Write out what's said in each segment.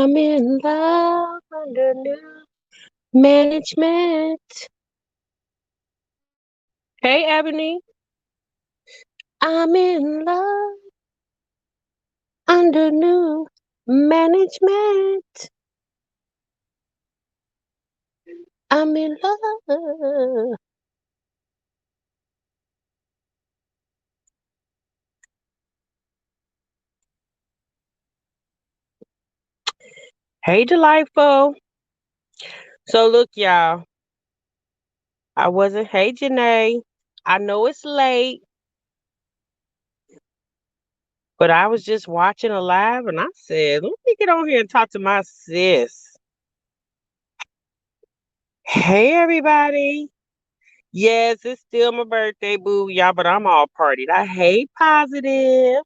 I'm in love under new management. Hey, Ebony. I'm in love under new management. I'm in love. Hey, Delightful. So, look, y'all. I wasn't. Hey, Janae. I know it's late, but I was just watching a live and I said, let me get on here and talk to my sis. Hey, everybody. Yes, it's still my birthday, boo, y'all, but I'm all partied. I hate positive.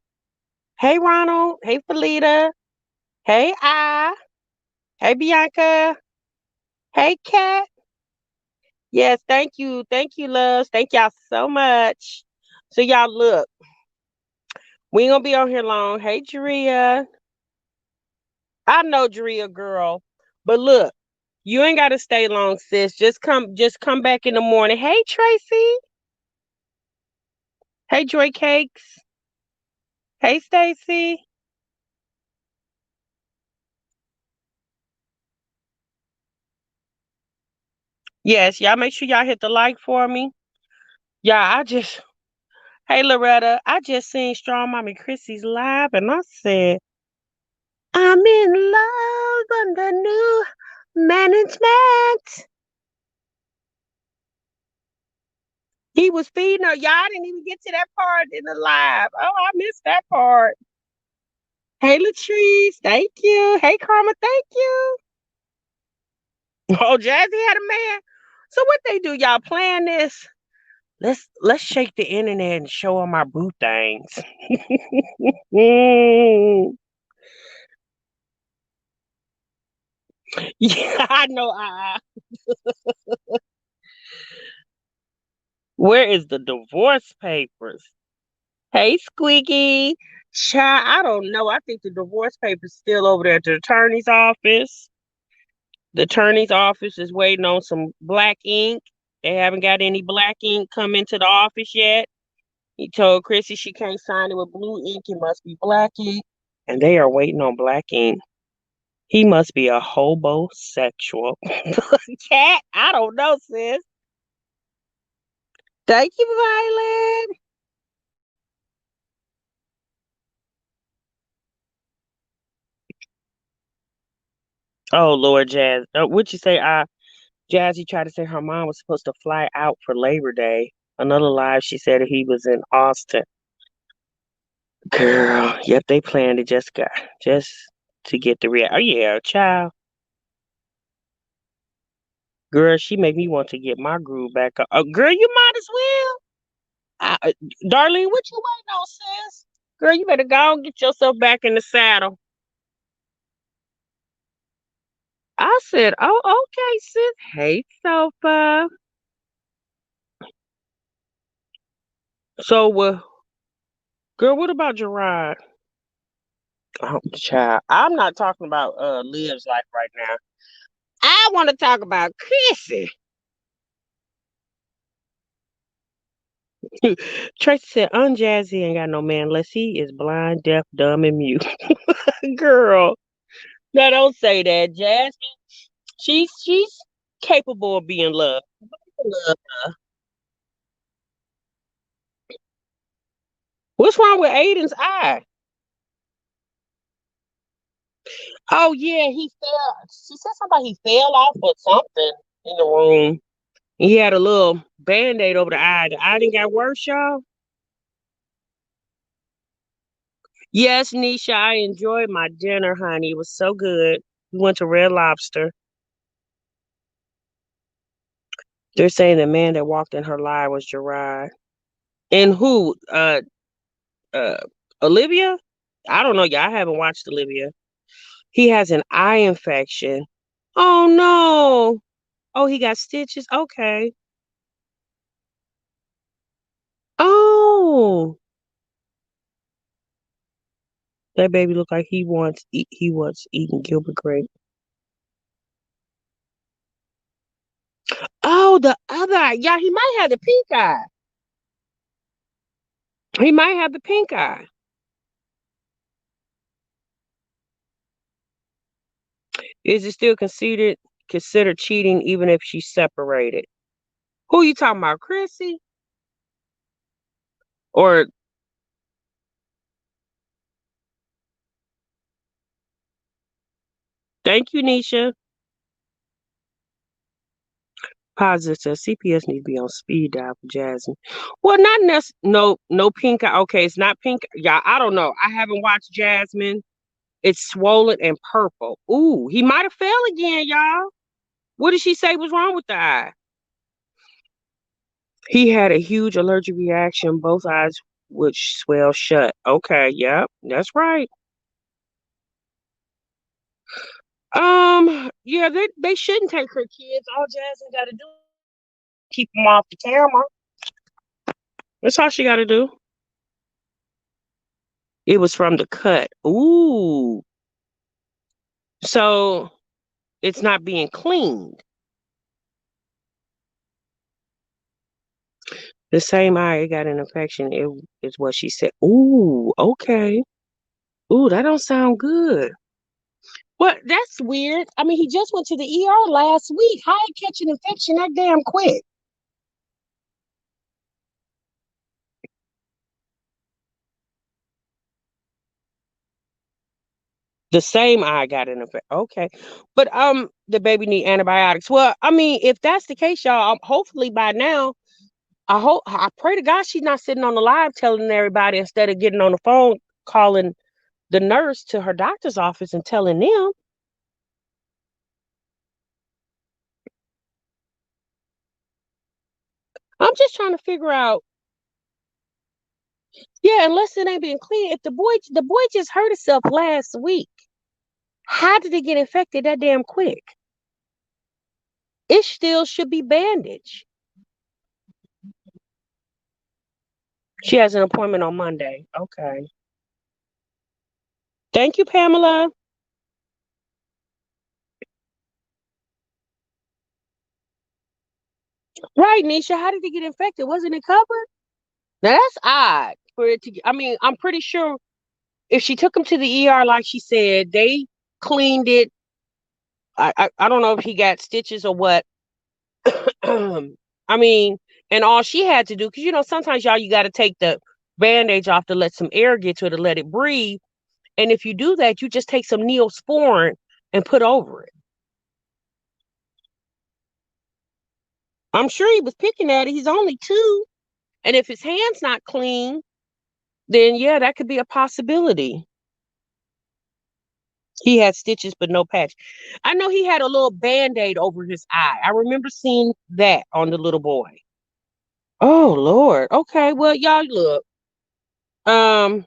Hey, Ronald. Hey, Felita. Hey, I. Hey, Bianca. Hey, Kat. Yes, thank you. Thank you, loves. Thank y'all so much. So, y'all, look, we ain't gonna be on here long. Hey, Drea. I know Drea, girl. But look, you ain't gotta stay long, sis. Just come back in the morning. Hey, Tracy. Hey, Joy Cakes. Hey, Stacy. Yes, y'all make sure y'all hit the like for me. Yeah, hey Loretta, I just seen Strong Mommy Chrissy's live and I said, I'm in love under new management. He was feeding her. Y'all didn't even get to that part in the live. Oh, I missed that part. Hey Latrice, thank you. Hey Karma, thank you. Oh, Jazzy had a man. So what they do, y'all playing this? Let's shake the internet and show them our boo things. Mm. Yeah, I know. Where is the divorce papers? Hey, Squeaky. Child, I don't know. I think the divorce papers still over there at the attorney's office. The attorney's office is waiting on some black ink. They haven't got any black ink come into the office yet. He told Chrissy she can't sign it with blue ink. It must be black ink. And they are waiting on black ink. He must be a hobosexual. Cat, I don't know, sis. Thank you, Violet. Oh Lord, Jazz. What'd you say? Jazzy tried to say her mom was supposed to fly out for Labor Day. Another live, she said he was in Austin. Girl, yep, they planned it just to get the real. Oh yeah, child. Girl, she made me want to get my groove back up. Girl, you might as well. I, Darlene, what you waiting on, sis? Girl, you better go and get yourself back in the saddle. I said, oh, okay, sis. Hey, Sofa. So, girl, what about Gerard? Oh, child, I'm not talking about Liv's life right now. I want to talk about Chrissy. Tracy said, Jazzy ain't got no man unless he is blind, deaf, dumb, and mute. Girl, no, don't say that, Jasmine. She's capable of being loved. Love her. What's wrong with Aiden's eye? Oh yeah, he fell. She said somebody he fell off or something in the room. He had a little band-aid over the eye. The eye didn't get worse, y'all. Yes, Nisha, I enjoyed my dinner, honey. It was so good. We went to Red Lobster. They're saying the man that walked in her life was Gerard. And who? Uh, Olivia? I don't know, y'all. I haven't watched Olivia. He has an eye infection. Oh no. Oh, he got stitches. Okay. Oh, That baby look like he wants eating Gilbert grape. Oh, the other eye. Yeah, he might have the pink eye. He might have the pink eye. Is it still considered cheating even if she's separated? Who you talking about, Chrissy? Or thank you, Nisha. Positive says CPS needs to be on speed dial for Jasmine. Well, not no pink eye. Okay, it's not pink. Yeah, I don't know. I haven't watched Jasmine. It's swollen and purple. Ooh, he might have fell again, y'all. What did she say was wrong with the eye? He had a huge allergic reaction. Both eyes would swell shut. Okay, yep, that's right. Yeah, they shouldn't take her kids. All Jasmine got to do is keep them off the camera. That's all she got to do. It was from the cut. Ooh, so it's not being cleaned. The same eye it got an infection. It is what she said. Ooh, okay. Ooh, that don't sound good. Well, that's weird. I mean, he just went to the ER last week. How he catch an infection that damn quick? The same eye got an infection. Okay, but the baby need antibiotics. Well, I mean, if that's the case, y'all, hopefully by now, I pray to God she's not sitting on the live telling everybody instead of getting on the phone calling the nurse to her doctor's office and telling them. I'm just trying to figure out. Yeah, unless it ain't being clear. If the boy just hurt himself last week, how did it get infected that damn quick? It still should be bandaged. She has an appointment on Monday. Okay. Thank you, Pamela. Right, Nisha. How did it get infected? Wasn't it covered? Now that's odd for it to. I mean, I'm pretty sure if she took him to the ER, like she said, they cleaned it. I don't know if he got stitches or what. I mean, and all she had to do, because sometimes y'all you got to take the bandage off to let some air get to it to let it breathe. And if you do that, you just take some neosporin and put over it. I'm sure he was picking at it. He's only 2. And if his hand's not clean, then yeah, that could be a possibility. He had stitches but no patch. I know he had a little band-aid over his eye. I remember seeing that on the little boy. Oh Lord. Okay, well, y'all look. Um,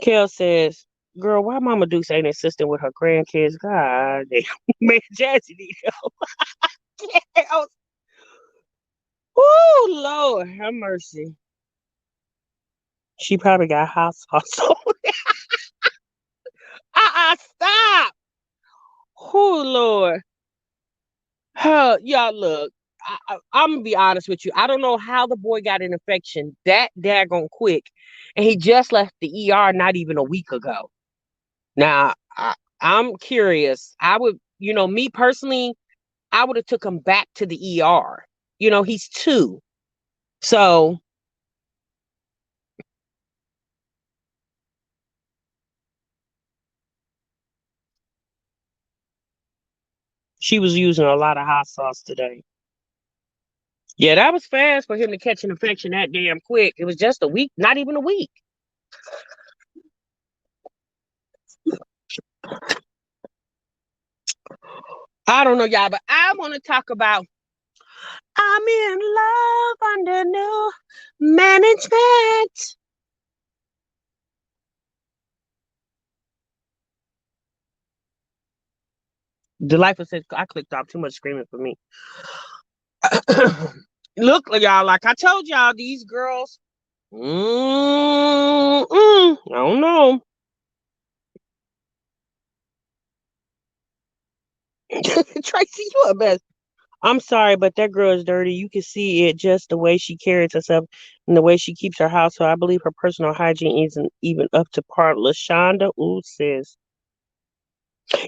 Kel says, girl, why Mama Dukes ain't insistent with her grandkids? God damn. Man, Jazzy need help. Oh Lord, have mercy. She probably got hot sauce. Stop. Oh Lord. Y'all look. I'm gonna be honest with you. I don't know how the boy got an infection that daggone quick, and he just left the ER not even a week ago. Now, I'm curious. I would, me personally, I would have took him back to the ER. He's 2, so she was using a lot of hot sauce today. Yeah, that was fast for him to catch an infection that damn quick. It was just a week, not even a week. I don't know, y'all, but I want to talk about I'm in love under new management. Delightful says I clicked off too much screaming for me. Look, y'all, like I told y'all, these girls. I don't know. Tracy, you a mess. I'm sorry, but that girl is dirty. You can see it just the way she carries herself and the way she keeps her house. So I believe her personal hygiene isn't even up to par. LaShonda, ooh, sis.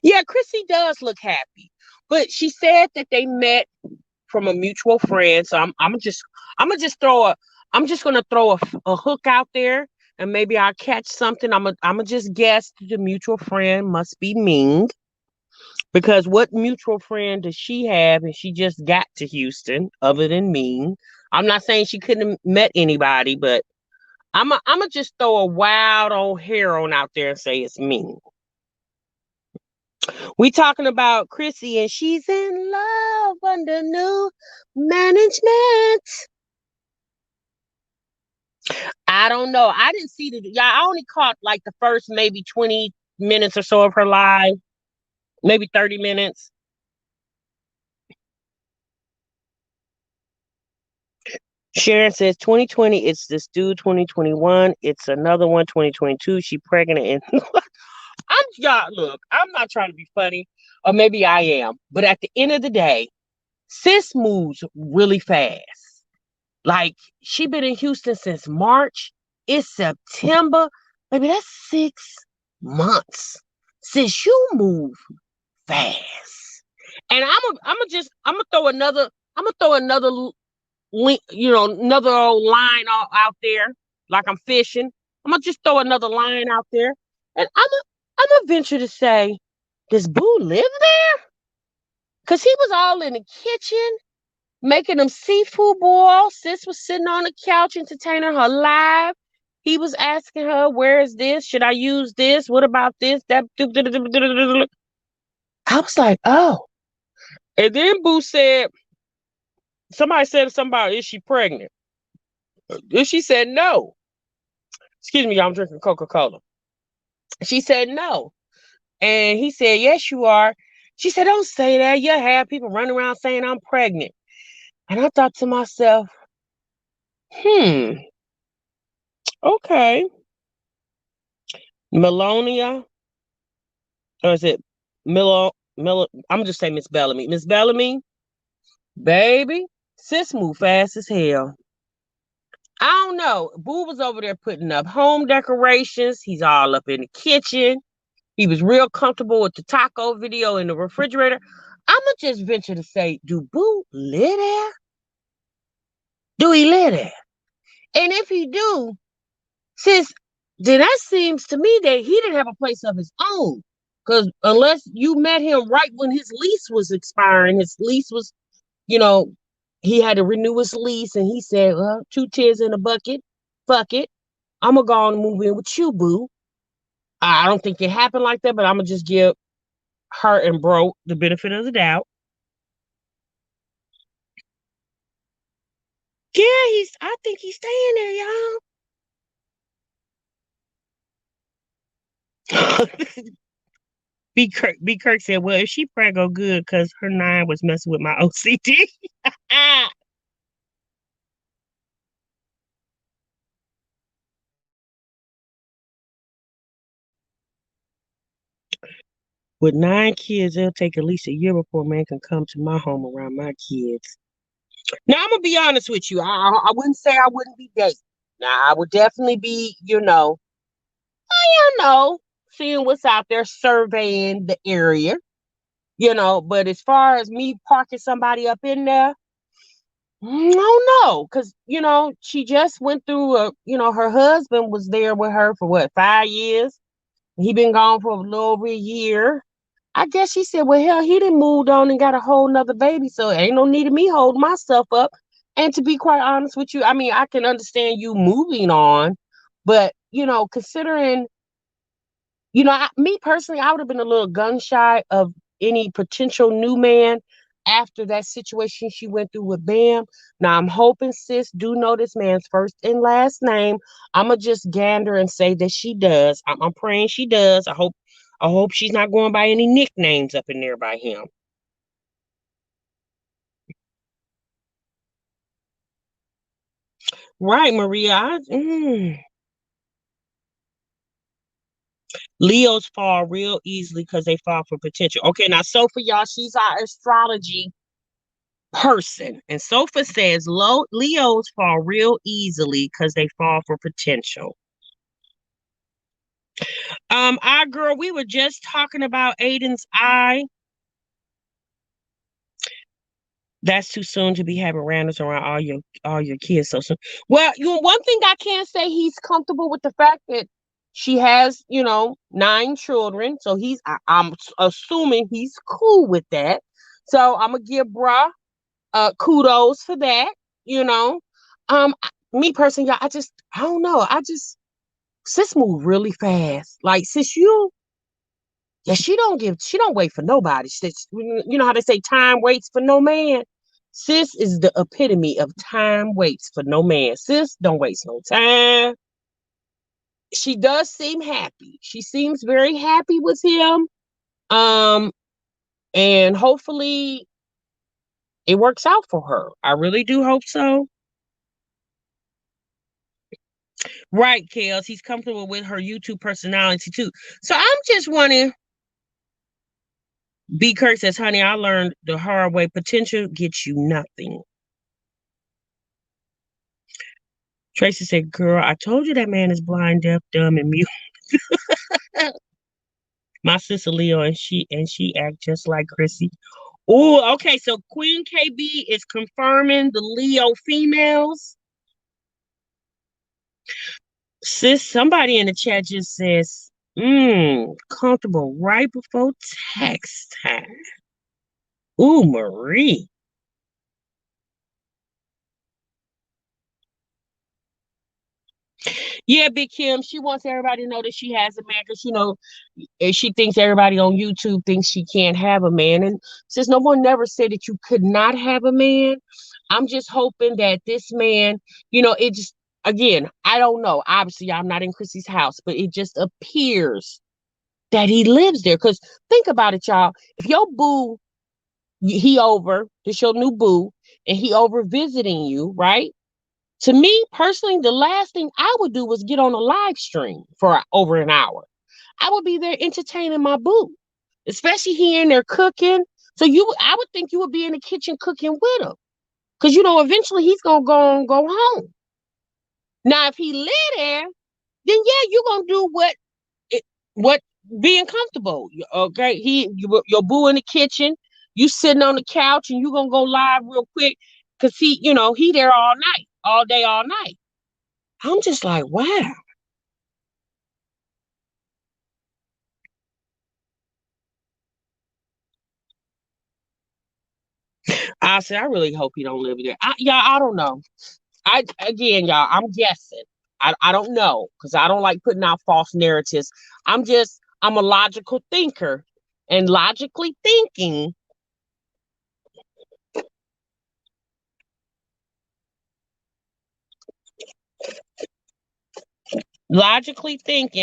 Yeah, Chrissy does look happy, but she said that they met from a mutual friend. So I'm gonna just throw a I'm just gonna throw a hook out there, and maybe I'll catch something. I'm gonna just guess the mutual friend must be Ming, because what mutual friend does she have and she just got to Houston other than Ming? I'm not saying she couldn't have met anybody, but I'm gonna just throw a wild old heron out there and say it's Ming. We talking about Chrissy and she's in love under new management. I don't know. I didn't see the. Yeah, I only caught like the first maybe 20 minutes or so of her live, maybe 30 minutes. Sharon says 2020. It's this dude 2021. It's another one 2022. She pregnant and I'm y'all. Look, I'm not trying to be funny, or maybe I am, but at the end of the day, sis moves really fast. Like she been in Houston since March. It's September. Maybe that's 6 months. Sis, you move fast. And I'm gonna throw another link, another old line out there, like I'm fishing. I'm gonna just throw another line out there, and I'm gonna venture to say, does Boo live there? Cause he was all in the kitchen making them seafood boil. Sis was sitting on the couch entertaining her live. He was asking her, "Where is this? Should I use this? What about this?" That I was like, "Oh." And then Boo said, somebody said to somebody, "Is she pregnant?" And she said, "No." Excuse me, y'all, I'm drinking Coca-Cola. She said, "No." And he said, "Yes, you are." She said, "Don't say that. You have people running around saying I'm pregnant." And I thought to myself, hmm, okay. Melonia, or is it Milo? I'm just saying Miss Bellamy. Miss Bellamy, baby, sis move fast as hell. I don't know. Boo was over there putting up home decorations. He's all up in the kitchen. He was real comfortable with the taco video in the refrigerator. I'ma just venture to say, do Boo live there? Do he live there? And if he do, sis, then that seems to me that he didn't have a place of his own. Because unless you met him right when his lease was expiring, his lease was, you know, he had to renew his lease, and he said, "Well, 2 tears in a bucket, fuck it. I'm gonna go on and move in with you, Boo." I don't think it happened like that, but I'm gonna just give her and Bro the benefit of the doubt. Yeah, I think he's staying there, y'all. B Kirk said, "Well, if she prego good, cause her nine was messing with my OCD." With 9 kids, it'll take at least a year before a man can come to my home around my kids. Now, I'm gonna be honest with you. I wouldn't say I wouldn't be dating. Now, I would definitely be, seeing what's out there, surveying the area, But as far as me parking somebody up in there, I don't know, because she just went through her husband was there with her for what, 5 years. He been gone for a little over a year. I guess she said, well, hell, he done moved on and got a whole nother baby, so ain't no need of me holding myself up. And to be quite honest with you, I mean, I can understand you moving on, but considering, me personally, I would have been a little gun shy of any potential new man after that situation she went through with Bam. Now I'm hoping sis do know this man's first and last name. I'ma just gander and say that she does. I'm praying she does. I hope she's not going by any nicknames up in there by him. Right, Maria. Leos fall real easily because they fall for potential. Okay, now Sophia, y'all, she's our astrology person. And Sophia says Leos fall real easily because they fall for potential. Our girl, we were just talking about Aiden's eye. That's too soon to be having randoms around all your kids so soon. Well, one thing I can say, he's comfortable with the fact that she has, 9 children. So I'm assuming he's cool with that. So I'm gonna give bruh kudos for that. You know, me personally, y'all, I don't know. Sis move really fast. Like sis, yeah, she don't wait for nobody. You know how they say time waits for no man? Sis is the epitome of time waits for no man. Sis don't waste no time. She does seem happy. She seems very happy with him. Um, and hopefully it works out for her. I really do hope so. Right, Kels. He's comfortable with her YouTube personality too. So I'm just wondering. B. Kurt says, honey, I learned the hard way. Potential gets you nothing. Tracy said, girl, I told you that man is blind, deaf, dumb, and mute. My sister Leo, and she act just like Chrissy. Oh, okay. So Queen KB is confirming the Leo females. Sis, somebody in the chat just says, comfortable right before tax time. Ooh, Marie. Yeah, Big Kim, she wants everybody to know that she has a man because, and she thinks everybody on YouTube thinks she can't have a man. And since no one never said that you could not have a man, I'm just hoping that this man, it just, again, I don't know. Obviously, I'm not in Chrissy's house, but it just appears that he lives there. Because think about it, y'all. If your boo, he over, this your new boo, and he over visiting you, right? To me personally, the last thing I would do was get on a live stream for over an hour. I would be there entertaining my boo, especially he in there cooking. So I would think you would be in the kitchen cooking with him, because eventually he's gonna go home. Now, if he live there, then yeah, you're gonna do what being comfortable. Okay, your boo in the kitchen, you sitting on the couch, and you gonna go live real quick because he there all night, all day, all night. I'm just like, wow. I said, I really hope he don't live there. I don't know. Y'all, I'm guessing. I don't know because I don't like putting out false narratives. I'm a logical thinker, and logically thinking.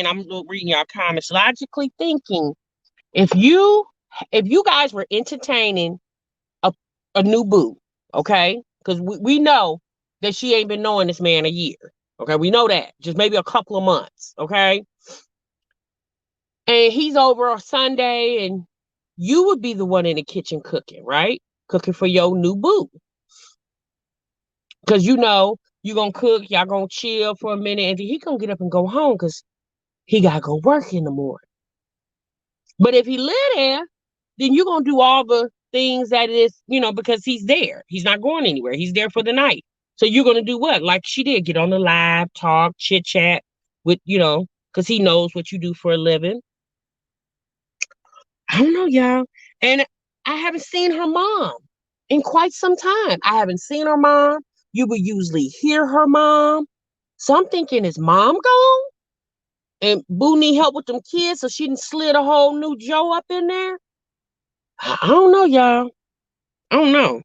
I'm reading your comments. Logically thinking, if you if you guys were entertaining a a new boo, okay, because we know that she ain't been knowing this man a year. Okay, we know that. Just maybe a couple of months, okay? And he's over on Sunday, and you would be the one in the kitchen cooking, right? Cooking for your new boo. Because you're gonna cook, y'all gonna chill for a minute, and then he gonna get up and go home because he gotta go work in the morning. But if he live there, then you're gonna do all the things that is, because he's there. He's not going anywhere. He's there for the night. So you're gonna do what? Like she did, get on the live, talk, chit chat with, because he knows what you do for a living. I don't know, y'all. And I haven't seen her mom in quite some time. I haven't seen her mom. You would usually hear her mom. So I'm thinking, is mom gone? And Boo need help with them kids, so she done slid a whole new Joe up in there. I don't know, y'all. I don't know.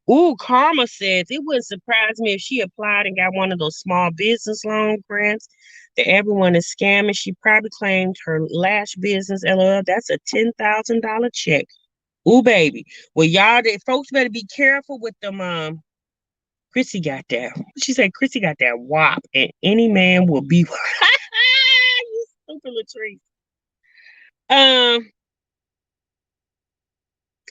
Ooh, Karma says it wouldn't surprise me if she applied and got one of those small business loan grants. That everyone is scamming. She probably claimed her lash business. LOL. That's a $10,000 check. Ooh, baby. Well, y'all, folks better be careful with them. Chrissy got that. She said Chrissy got that wop, and any man will be. You stupid Latrice. Um.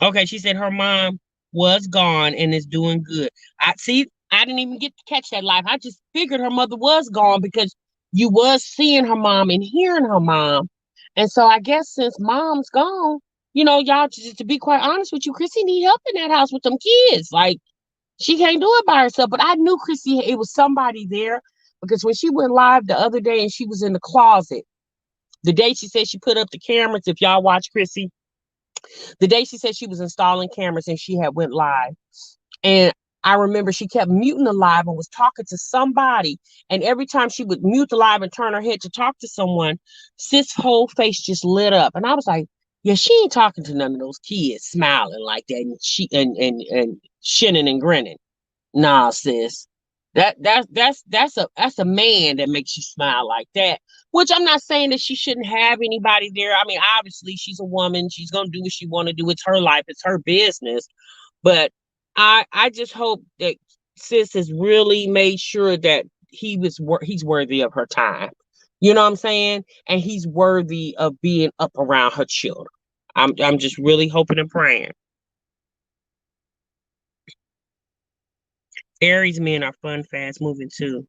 Okay, she said her mom was gone and is doing good. I see. I didn't even get to catch that live. I just figured her mother was gone because you was seeing her mom and hearing her mom, and so I guess since mom's gone, y'all just to be quite honest with you, Chrissy need help in that house with them kids. Like she can't do it by herself. But I knew Chrissy, it was somebody there because when she went live the other day and she was in the closet, the day she said she put up the cameras. If y'all watch Chrissy, the day she said she was installing cameras and she had went live, and I remember she kept muting the live and was talking to somebody, and every time she would mute the live and turn her head to talk to someone, sis whole face just lit up, and I was like, yeah, she ain't talking to none of those kids smiling like that, and she and shinning and grinning. Nah, sis. That's a man that makes you smile like that. Which I'm not saying that she shouldn't have anybody there. I mean, obviously she's a woman. She's gonna do what she want to do. It's her life. It's her business. But I just hope that sis has really made sure that he's worthy of her time. You know what I'm saying? And he's worthy of being up around her children. I'm just really hoping and praying. Aries men are fun, fast moving too.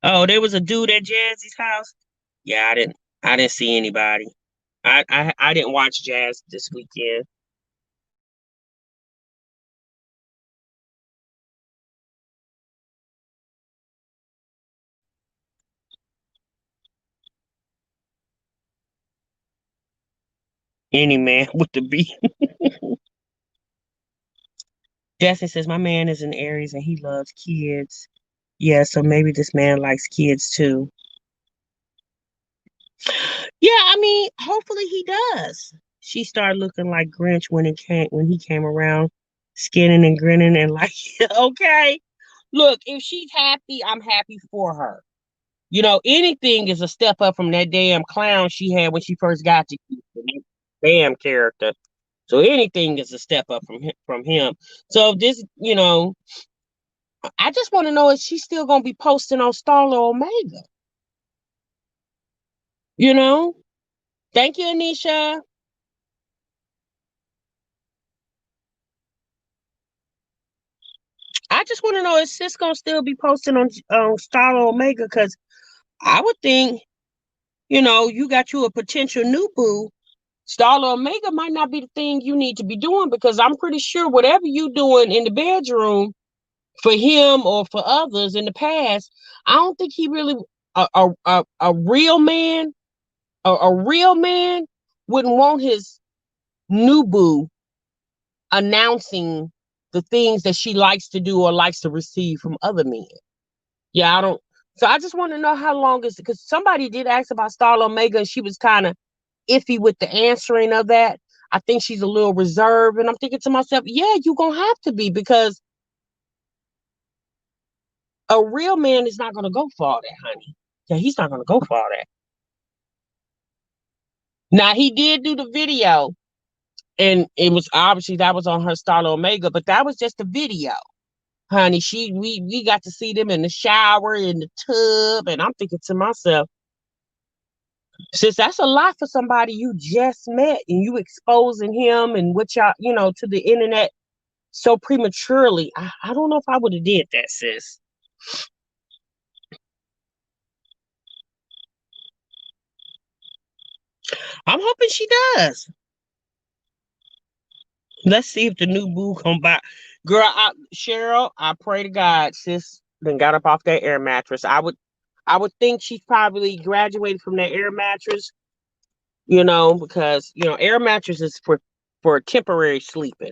Oh, there was a dude at Jazzy's house. Yeah, I didn't see anybody. I didn't watch Jazz this weekend. Any man with the B. Jasmine says my man is an Aries and he loves kids. Yeah, so maybe this man likes kids too. Yeah, I mean, hopefully he does. She started looking like Grinch when he came around, skinning and grinning and like, okay. Look, if she's happy, I'm happy for her. Anything is a step up from that damn clown she had when she first got to Houston. Damn character. So anything is a step up from him. So this, I just want to know if she's still gonna be posting on Starla Omega. You know? Thank you, Anisha. I just want to know if sis gonna still be posting on Starla Omega because I would think, you got you a potential new boo. Starla Omega might not be the thing you need to be doing because I'm pretty sure whatever you doing in the bedroom for him or for others in the past, I don't think he really a real man, a real man wouldn't want his new boo announcing the things that she likes to do or likes to receive from other men. Yeah, I don't. So I just want to know how long is it because somebody did ask about Starla Omega and she was kind of iffy with the answering of that. I think she's a little reserved, and I'm thinking to myself, yeah, you're gonna have to be because a real man is not gonna go for all that, honey. Yeah, he's not gonna go for all that. Now he did do the video, and it was obviously that was on her Starla Omega, but that was just a video, honey. We got to see them in the shower, in the tub, and I'm thinking to myself, since that's a lot for somebody you just met and you exposing him and what y'all, to the internet so prematurely. I don't know if I would have did that, sis. I'm hoping she does. Let's see if the new boo come back. Girl, Cheryl, I pray to God, sis, then got up off that air mattress. I would think she's probably graduated from that air mattress, because air mattress is for temporary sleeping.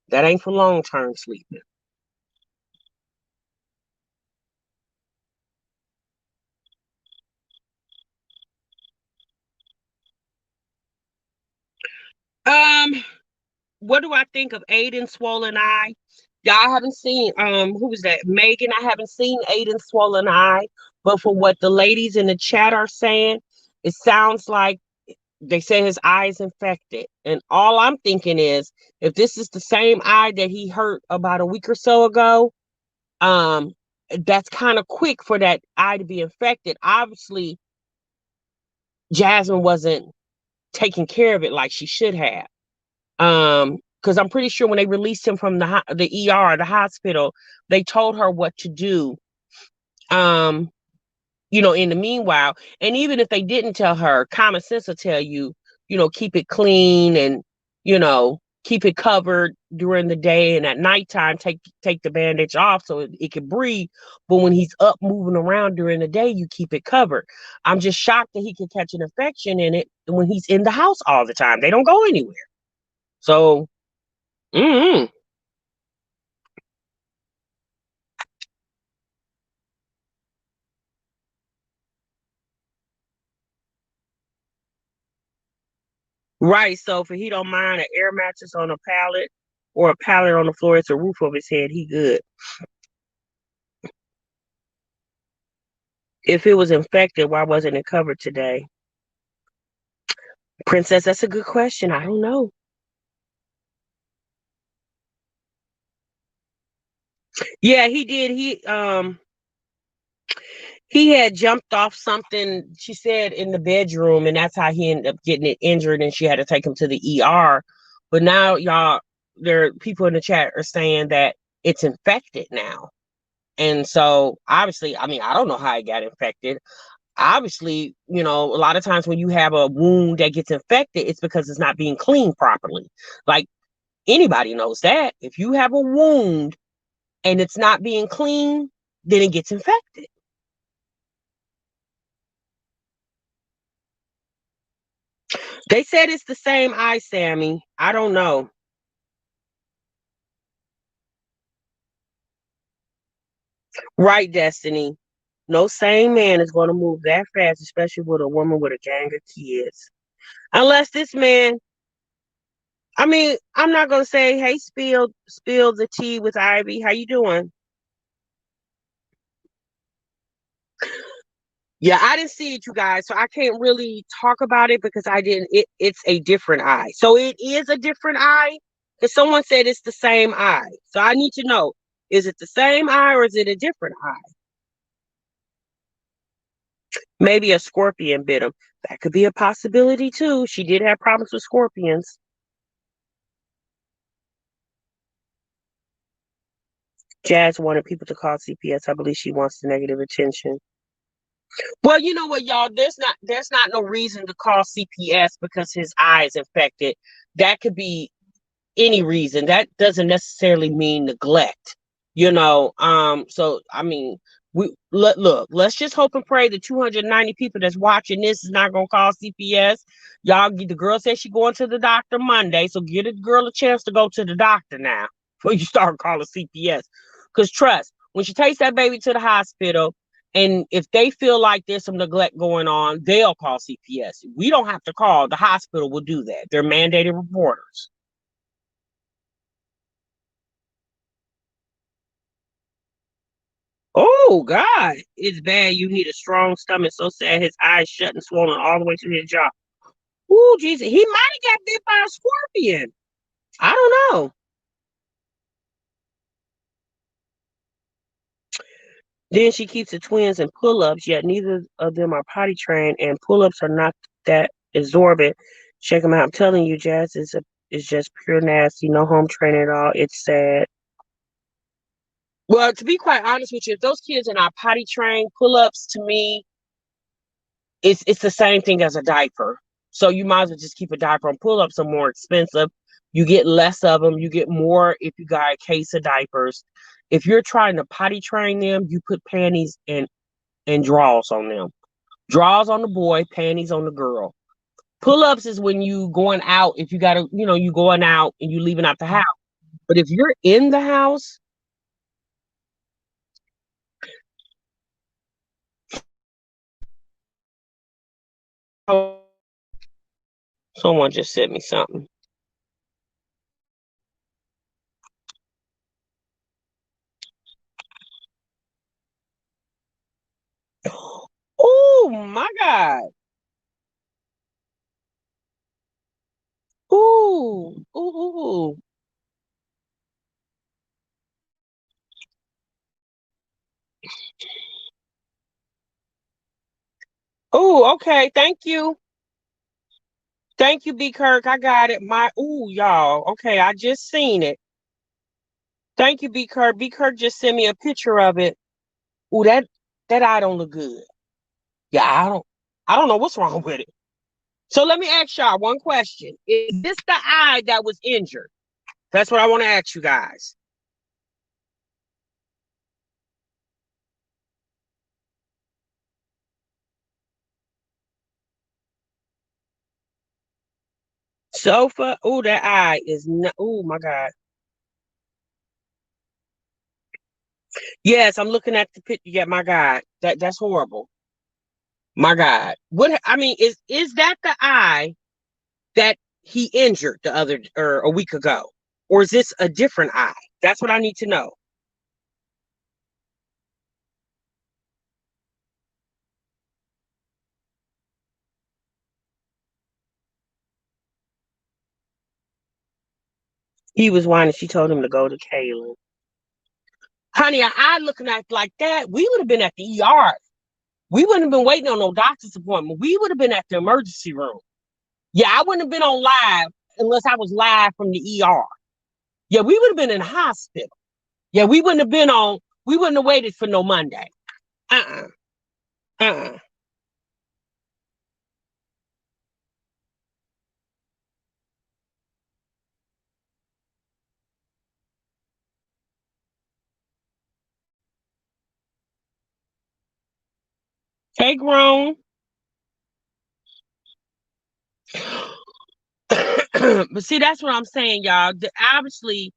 That ain't for long term sleeping. Um, what do I think of Aiden's swollen eye? Y'all haven't seen who was that? Megan. I haven't seen Aiden's swollen eye, but for what the ladies in the chat are saying, it sounds like they say his eye is infected. And all I'm thinking is if this is the same eye that he hurt about a week or so ago, um, that's kind of quick for that eye to be infected. Obviously, Jasmine wasn't taking care of it like she should have. Because I'm pretty sure when they released him from the ER, the hospital, they told her what to do. Um, in the meanwhile, and even if they didn't tell her, common sense will tell you, keep it clean and keep it covered during the day, and at nighttime take the bandage off so it can breathe. But when he's up moving around during the day, you keep it covered. I'm just shocked that he could catch an infection in it when he's in the house all the time. They don't go anywhere. So, mm-hmm. Right. So if he don't mind an air mattress on a pallet or a pallet on the floor, it's a roof over his head, he good. If it was infected, why wasn't it covered today? Princess, that's a good question. I don't know. Yeah, he did. He had jumped off something, she said, in the bedroom, and that's how he ended up getting it injured, and she had to take him to the ER. But now y'all there are people in the chat are saying that it's infected now. And so obviously, I mean, I don't know how it got infected. Obviously, a lot of times when you have a wound that gets infected, it's because it's not being cleaned properly. Like anybody knows that. If you have a wound and it's not being cleaned, then it gets infected. They said it's the same eye, Sammy. I don't know. Right, Destiny. No sane man is going to move that fast, especially with a woman with a gang of kids. Unless this man, I mean, I'm not going to say, hey, spill the tea with Ivy. How you doing? Yeah, I didn't see it, you guys, so I can't really talk about it because I didn't. It's a different eye, so it is a different eye. Because someone said it's the same eye, so I need to know: is it the same eye or is it a different eye? Maybe a scorpion bit him. That could be a possibility too. She did have problems with scorpions. Jazz wanted people to call CPS. I believe she wants the negative attention. Well, you know what, y'all? There's not no reason to call CPS because his eye is infected. That could be any reason. That doesn't necessarily mean neglect, So I mean, look, let's just hope and pray the 290 people that's watching this is not gonna call CPS. Y'all, the girl said she going to the doctor Monday, so give the girl a chance to go to the doctor now before you start calling CPS. Because trust, when she takes that baby to the hospital, and if they feel like there's some neglect going on, they'll call CPS. We don't have to call. The hospital will do that. They're mandated reporters. Oh God, it's bad. You need a strong stomach. So sad, his eyes shut and swollen all the way to his jaw. Ooh, Jesus, he might have got bit by a scorpion. I don't know. Then she keeps the twins in pull-ups, yet neither of them are potty trained, and pull-ups are not that absorbent. Check them out. I'm telling you, Jazz is just pure nasty. No home training at all. It's sad. Well, to be quite honest with you, if those kids are not potty trained, pull-ups to me it's the same thing as a diaper. So you might as well just keep a diaper on. Pull-ups are more expensive. You get less of them. You get more if you got a case of diapers. If you're trying to potty train them, you put panties and drawers on them. Drawers on the boy, panties on the girl. Pull-ups is when you going out, if you gotta, you going out and you leaving out the house. But if you're in the house, oh, someone just sent me something. Oh my God. Ooh. Ooh. Ooh. Ooh. Okay. Thank you. Thank you, B Kirk. I got it. My ooh, y'all. Okay, I just seen it. Thank you, B Kirk. B Kirk just sent me a picture of it. Ooh, that eye don't look good. Yeah, I don't know what's wrong with it. So let me ask y'all one question. Is this the eye that was injured? That's what I want to ask you guys. Sofa. Ooh, that eye is not. Oh my God. Yes, I'm looking at the picture. Yeah, my God. That's horrible. My God. What I mean is that the eye that he injured the other or a week ago? Or is this a different eye? That's what I need to know. He was whining. She told him to go to Kaylin. Honey, an eye looking at like that, we would have been at the ER. We wouldn't have been waiting on no doctor's appointment. We would have been at the emergency room. Yeah, I wouldn't have been on live unless I was live from the ER. Yeah, we would have been in the hospital. Yeah, we wouldn't have waited for no Monday. Uh-uh. Uh-uh. Hey, grown. But see, that's what I'm saying, y'all. Obviously,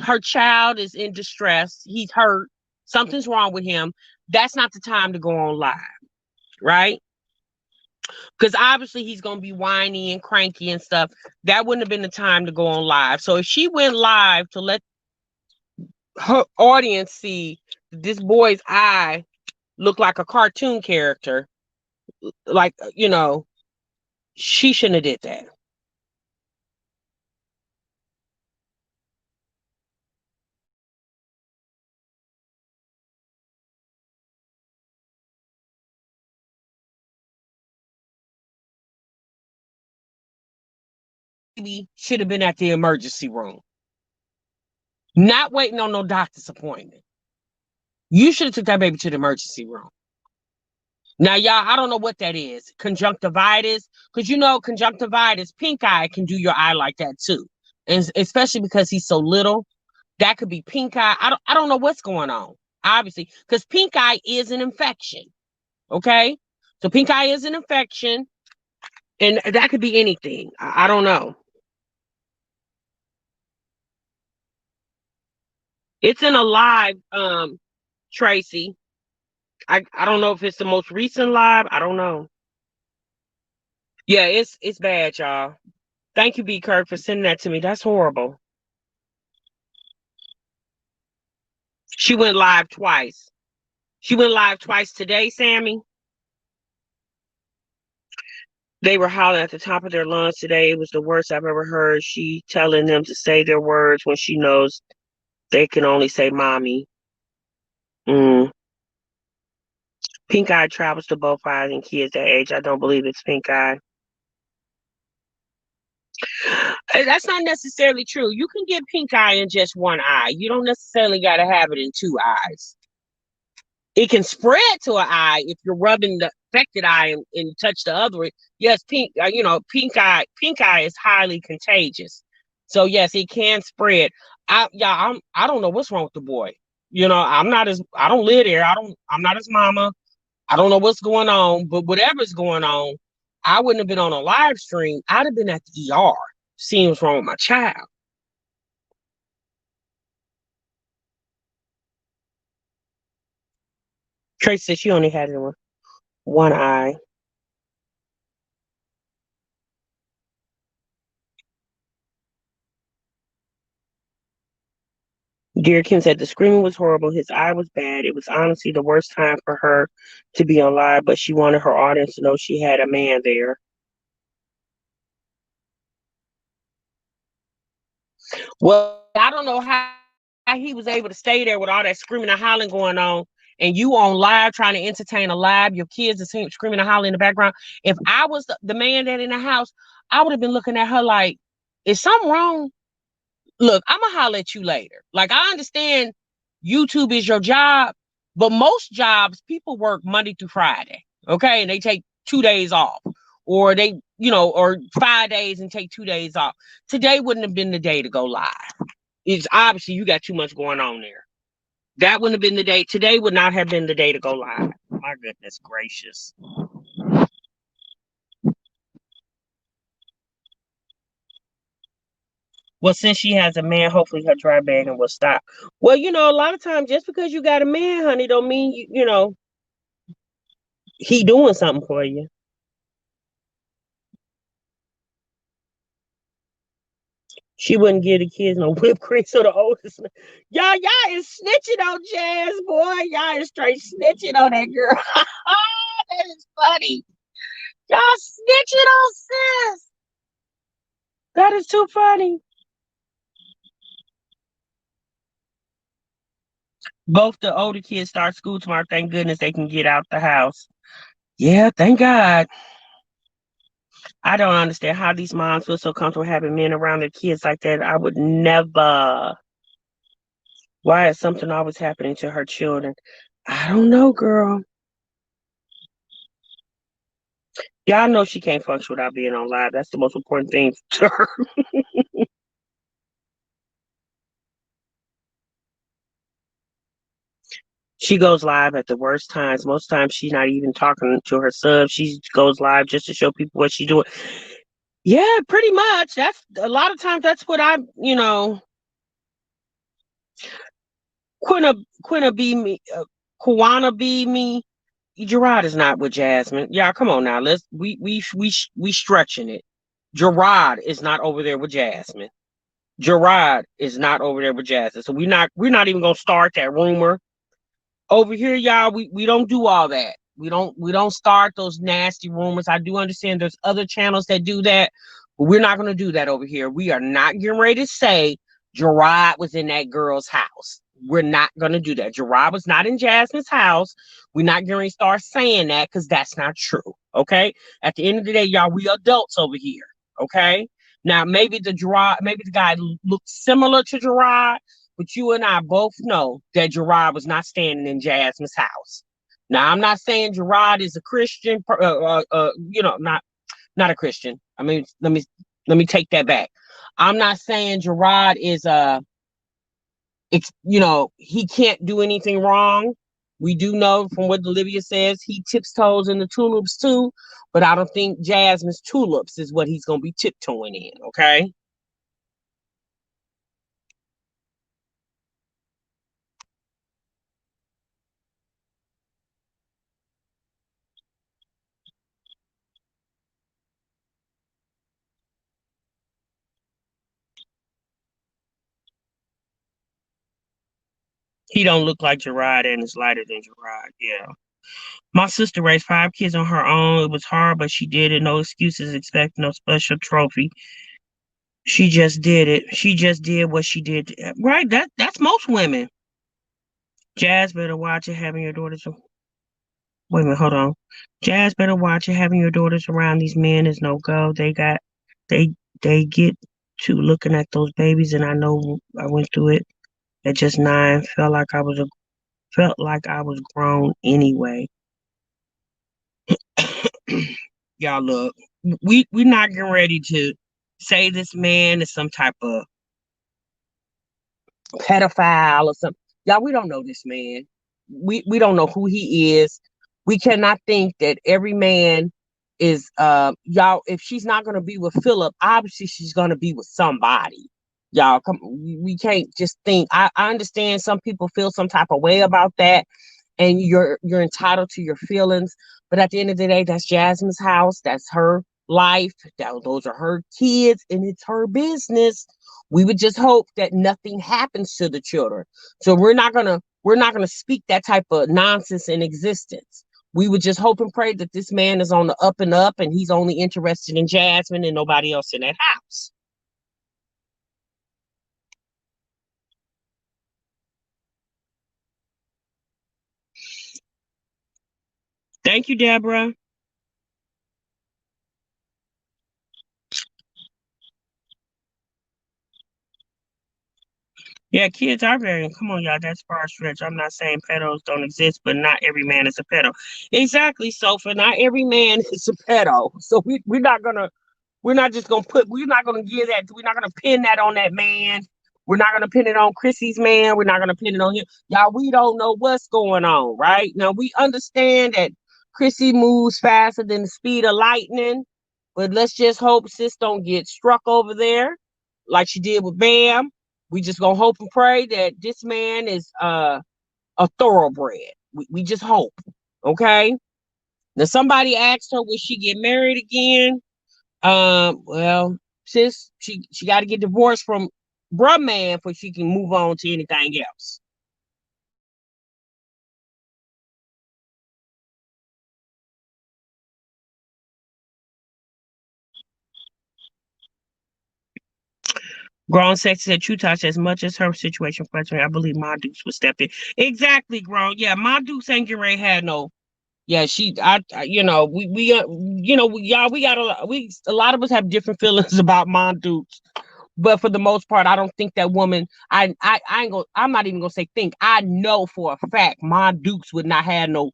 her child is in distress. He's hurt. Something's wrong with him. That's not the time to go on live, right? Because obviously he's gonna be whiny and cranky and stuff. That wouldn't have been the time to go on live. So if she went live to let her audience see this boy's eye look like a cartoon character, like she shouldn't have did that. Baby should have been at the emergency room, not waiting on no doctor's appointment. You should have took that baby to the emergency room. Now, y'all, I don't know what that is. Conjunctivitis, because conjunctivitis, pink eye can do your eye like that too, and especially because he's so little, that could be pink eye. I don't know what's going on. Obviously, because pink eye is an infection. Okay, so pink eye is an infection, and that could be anything. I don't know. It's in a live, Tracy. I don't know if it's the most recent live. I don't know. Yeah, it's bad, y'all. Thank you, B. Kirk, for sending that to me. That's horrible. She went live twice. She went live twice today, Sammy. They were hollering at the top of their lungs today. It was the worst I've ever heard. She telling them to say their words when she knows they can only say mommy. Mm. Pink eye travels to both eyes in kids that age. I don't believe it's pink eye. That's not necessarily true. You can get pink eye in just one eye. You don't necessarily got to have it in two eyes. It can spread to an eye if you're rubbing the affected eye and touch the other. Yes, pink eye is highly contagious. So yes, it can spread. I don't know what's wrong with the boy. I don't live there. I'm not his mama. I don't know what's going on, but whatever's going on, I wouldn't have been on a live stream. I'd have been at the ER seeing what's wrong with my child. Tracy said she only had it in one eye. Dear Kim said the screaming was horrible. His eye was bad. It was honestly the worst time for her to be on live, but she wanted her audience to know she had a man there. Well, I don't know how he was able to stay there with all that screaming and hollering going on, and you on live trying to entertain a live. Your kids are screaming and hollering in the background. If I was the man that in the house, I would have been looking at her like, is something wrong? Look, I'm gonna holler at you later. Like, I understand YouTube is your job, but most jobs people work Monday through Friday, okay, and they take 2 days off, or they, or 5 days and take 2 days off. Today wouldn't have been the day to go live. It's obviously you got too much going on there. That wouldn't have been the day. Today would not have been the day to go live. My goodness gracious. Well, since she has a man, hopefully her dry bagging will stop. Well, a lot of times just because you got a man, honey, don't mean he doing something for you. She wouldn't give the kids no whipped cream, so the oldest y'all is snitching on Jazz, boy. Y'all is straight snitching on that girl. That is funny. Y'all snitching on sis. That is too funny. Both the older kids start school tomorrow. Thank goodness they can get out the house. Yeah, thank God. I don't understand how these moms feel so comfortable having men around their kids like that. I would never. Why is something always happening to her children? I don't know, girl. Y'all know she can't function without being on live. That's the most important thing to her. She goes live at the worst times. Most times she's not even talking to her sub. She goes live just to show people what she's doing. Yeah, pretty much. That's a lot of times that's what Quinna be me, Kwana be me. Gerard is not with Jasmine. Yeah, come on now. We stretching it. Gerard is not over there with Jasmine. Gerard is not over there with Jasmine. So we're not even gonna start that rumor. Over here, y'all, we don't do all that. We don't start those nasty rumors. I do understand there's other channels that do that, but we're not gonna do that over here. We are not getting ready to say Gerard was in that girl's house. We're not gonna do that. Gerard was not in Jasmine's house. We're not going to start saying that because that's not true. Okay. At the end of the day, y'all, we adults over here. Okay. Now maybe the guy looked similar to Gerard, but you and I both know that Gerard was not standing in Jasmine's house. Now, I'm not saying Gerard is a Christian, not a Christian. I mean, let me take that back. I'm not saying Gerard is he can't do anything wrong. We do know from what Olivia says, he tiptoes in the tulips too, but I don't think Jasmine's tulips is what he's gonna be tiptoeing in. Okay. He don't look like Gerard and is lighter than Gerard. Yeah. My sister raised 5 kids on her own. It was hard, but she did it. No excuses, expect no special trophy. She just did it. She just did what she did. Right? That's most women. Jazz better watch it having your daughters. Wait a minute, hold on. Jazz better watch it having your daughters around these men is no go. They they get to looking at those babies, and I know I went through it at just 9. Felt like I was grown anyway. Y'all look, we're not getting ready to say this man is some type of pedophile or something. Y'all, we don't know this man. We don't know who he is. We cannot think that every man is y'all. If she's not gonna be with Philip, obviously she's gonna be with somebody. Y'all, come. We can't just think. I understand some people feel some type of way about that, and you're entitled to your feelings. But at the end of the day, that's Jasmine's house. That's her life. Those are her kids, and it's her business. We would just hope that nothing happens to the children. So we're not gonna speak that type of nonsense in existence. We would just hope and pray that this man is on the up and up and he's only interested in Jasmine and nobody else in that house. Thank you, Deborah. Yeah, kids are very, come on, y'all, that's far stretch. I'm not saying pedos don't exist, but not every man is a pedo. Exactly, Sophie. Not every man is a pedo. So we're not gonna give that, we're not gonna pin that on that man. We're not gonna pin it on Chrissy's man. We're not gonna pin it on him. Y'all, we don't know what's going on, right? Now we understand that Chrissy moves faster than the speed of lightning, but let's just hope sis don't get struck over there like she did with Bam. We just gonna hope and pray that this man is a thoroughbred. We just hope. Okay. Now somebody asked her, will she get married again? Well, sis, she got to get divorced from bruh man before she can move on to anything else. Grown sex said True Touch, as much as her situation frustrating, I believe my Dukes would step in. Exactly, grown. Yeah, my Dukes ain't getting ready had no. Yeah, y'all, we got a lot of us have different feelings about my Dukes, but for the most part, I don't think that woman. I ain't gonna. I'm not even gonna say think. I know for a fact my Dukes would not have no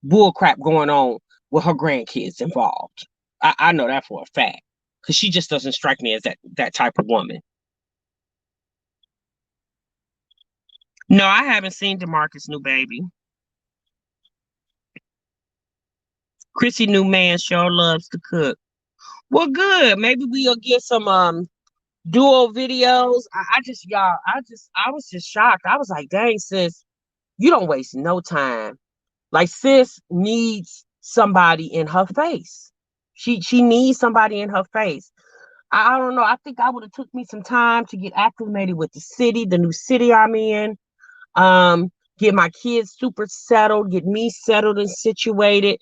bull crap going on with her grandkids involved. I know that for a fact because she just doesn't strike me as that type of woman. No, I haven't seen Demarcus' new baby. Chrissy new man sure loves to cook. Well, good. Maybe we'll get some duo videos. I was just shocked. I was like, dang, sis, you don't waste no time. Like, sis needs somebody in her face. She needs somebody in her face. I don't know. I think I would have took me some time to get acclimated with the city, the new city I'm in. Get my kids super settled, get me settled and situated.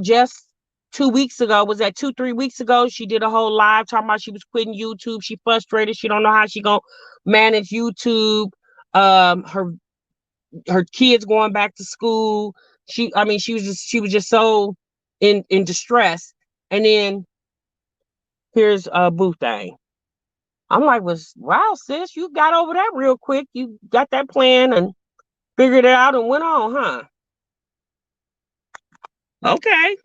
Just 2 weeks ago, was that 2, 3 weeks ago? She did a whole live talking about she was quitting YouTube. She frustrated. She don't know how she gonna manage YouTube. Her kids going back to school. She was just so in distress. And then here's a boo thing. I'm like, was wow, sis, you got over that real quick. You got that plan and figured it out and went on, huh? Okay.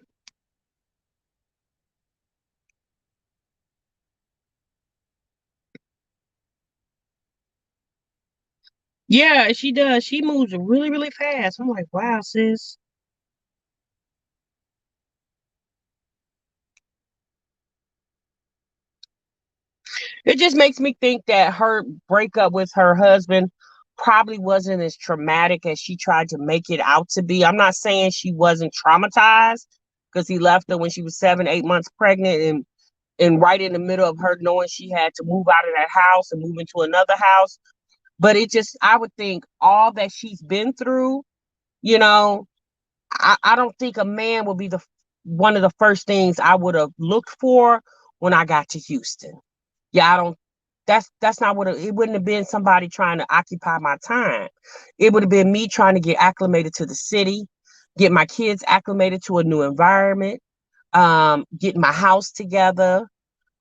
Yeah, she does. She moves really, really fast. I'm like, wow, sis. It just makes me think that her breakup with her husband probably wasn't as traumatic as she tried to make it out to be. I'm not saying she wasn't traumatized because he left her when she was 7, 8 months pregnant and right in the middle of her knowing she had to move out of that house and move into another house. But I would think all that she's been through, you know, I don't think a man would be the one of the first things I would have looked for when I got to Houston. Yeah, I don't. That's not it wouldn't have been somebody trying to occupy my time. It would have been me trying to get acclimated to the city, get my kids acclimated to a new environment, getting my house together,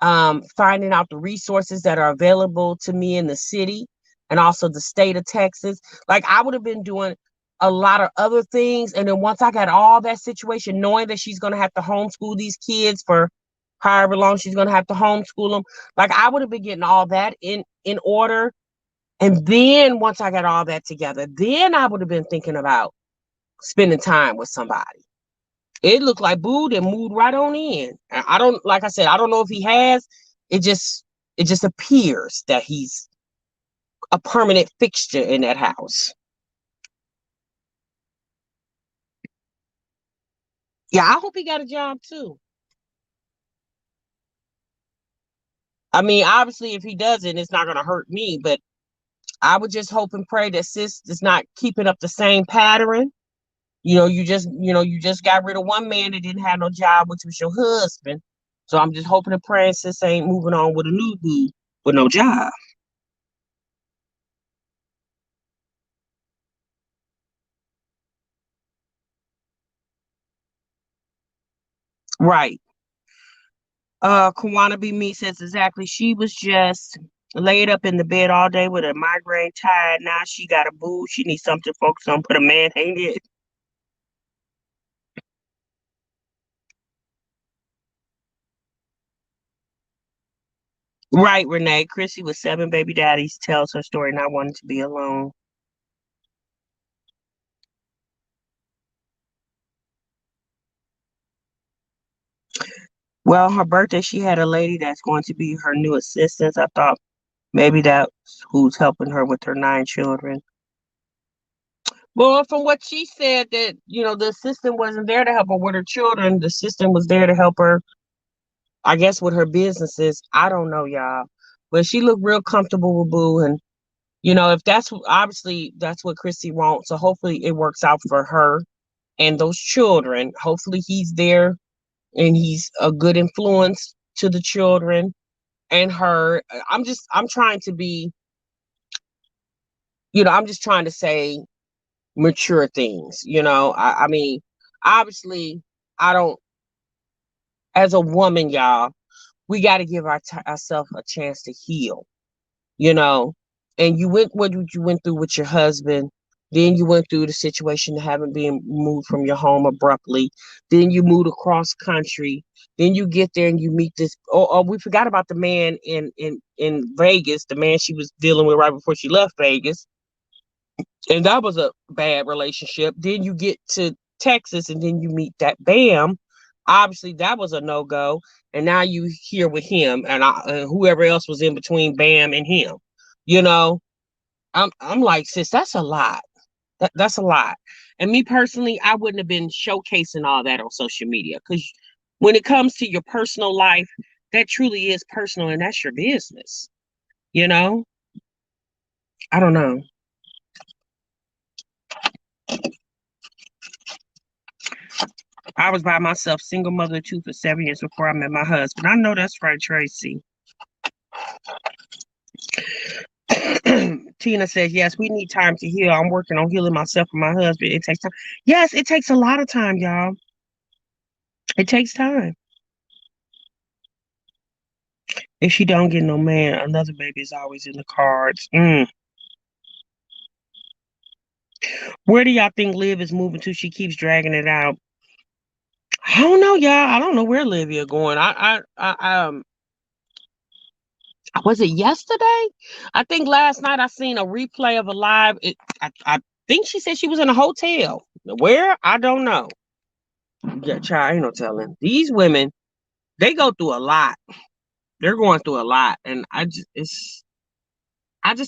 finding out the resources that are available to me in the city and also the state of Texas. Like I would have been doing a lot of other things. And then once I got all that situation, knowing that she's going to have to homeschool these kids for however long she's going to have to homeschool them, like I would have been getting all that in order. And then once I got all that together, then I would have been thinking about spending time with somebody. It looked like Boo and moved right on in. I don't, like I said, I don't know if he has. It just it just appears that he's a permanent fixture in that house. Yeah, I hope he got a job too. I mean, obviously, if he doesn't, it's not going to hurt me, but I would just hope and pray that sis is not keeping up the same pattern. You just got rid of one man that didn't have no job, which was your husband. So I'm just hoping and praying sis ain't moving on with a new boo with no job. Right. Kawana B. Me says exactly. She was just laid up in the bed all day with a migraine tired. Now she got a boo. She needs something to focus on. Put a man hang it. Right, Renee. Chrissy with seven baby daddies tells her story not wanting to be alone. Well, her birthday, she had a lady that's going to be her new assistant. I thought maybe that's who's helping her with her nine children. Well, from what she said, that the assistant wasn't there to help her with her children. The assistant was there to help her, I guess, with her businesses. I don't know, y'all, but she looked real comfortable with Boo, and if obviously that's what Chrissy wants. So hopefully it works out for her and those children. Hopefully he's there and he's a good influence to the children and her. I'm trying to be, I'm just trying to say mature things. I mean, obviously, I don't, as a woman, y'all, we got to give ourselves a chance to heal, you know. And you went what you went through with your husband. Then you went through the situation of having been moved from your home abruptly. Then you moved across country. Then you get there and you meet this. Oh, we forgot about the man in Vegas, the man she was dealing with right before she left Vegas, and that was a bad relationship. Then you get to Texas, and then you meet that Bam. Obviously, that was a no go, and now you here with him and whoever else was in between Bam and him. You know, I'm like, sis, that's a lot. That's a lot. And me personally, I wouldn't have been showcasing all that on social media because when it comes to your personal life, that truly is personal, and that's your business. You know, I don't know. I was by myself, single mother too, for 7 years before I met my husband. I know that's right, Tracy. Tina says, yes, we need time to heal. I'm working on healing myself and my husband. It takes time. Yes, it takes a lot of time, y'all. It takes time. If she don't get no man, another baby is always in the cards. Where do y'all think Liv is moving to? She keeps dragging it out. I don't know, y'all. I don't know where Livia going. Was it yesterday? I think last night I seen a replay of a live. I think she said she was in a hotel. Where? I don't know. Yeah, child, ain't no telling. These women, they go through a lot. They're going through a lot, and I just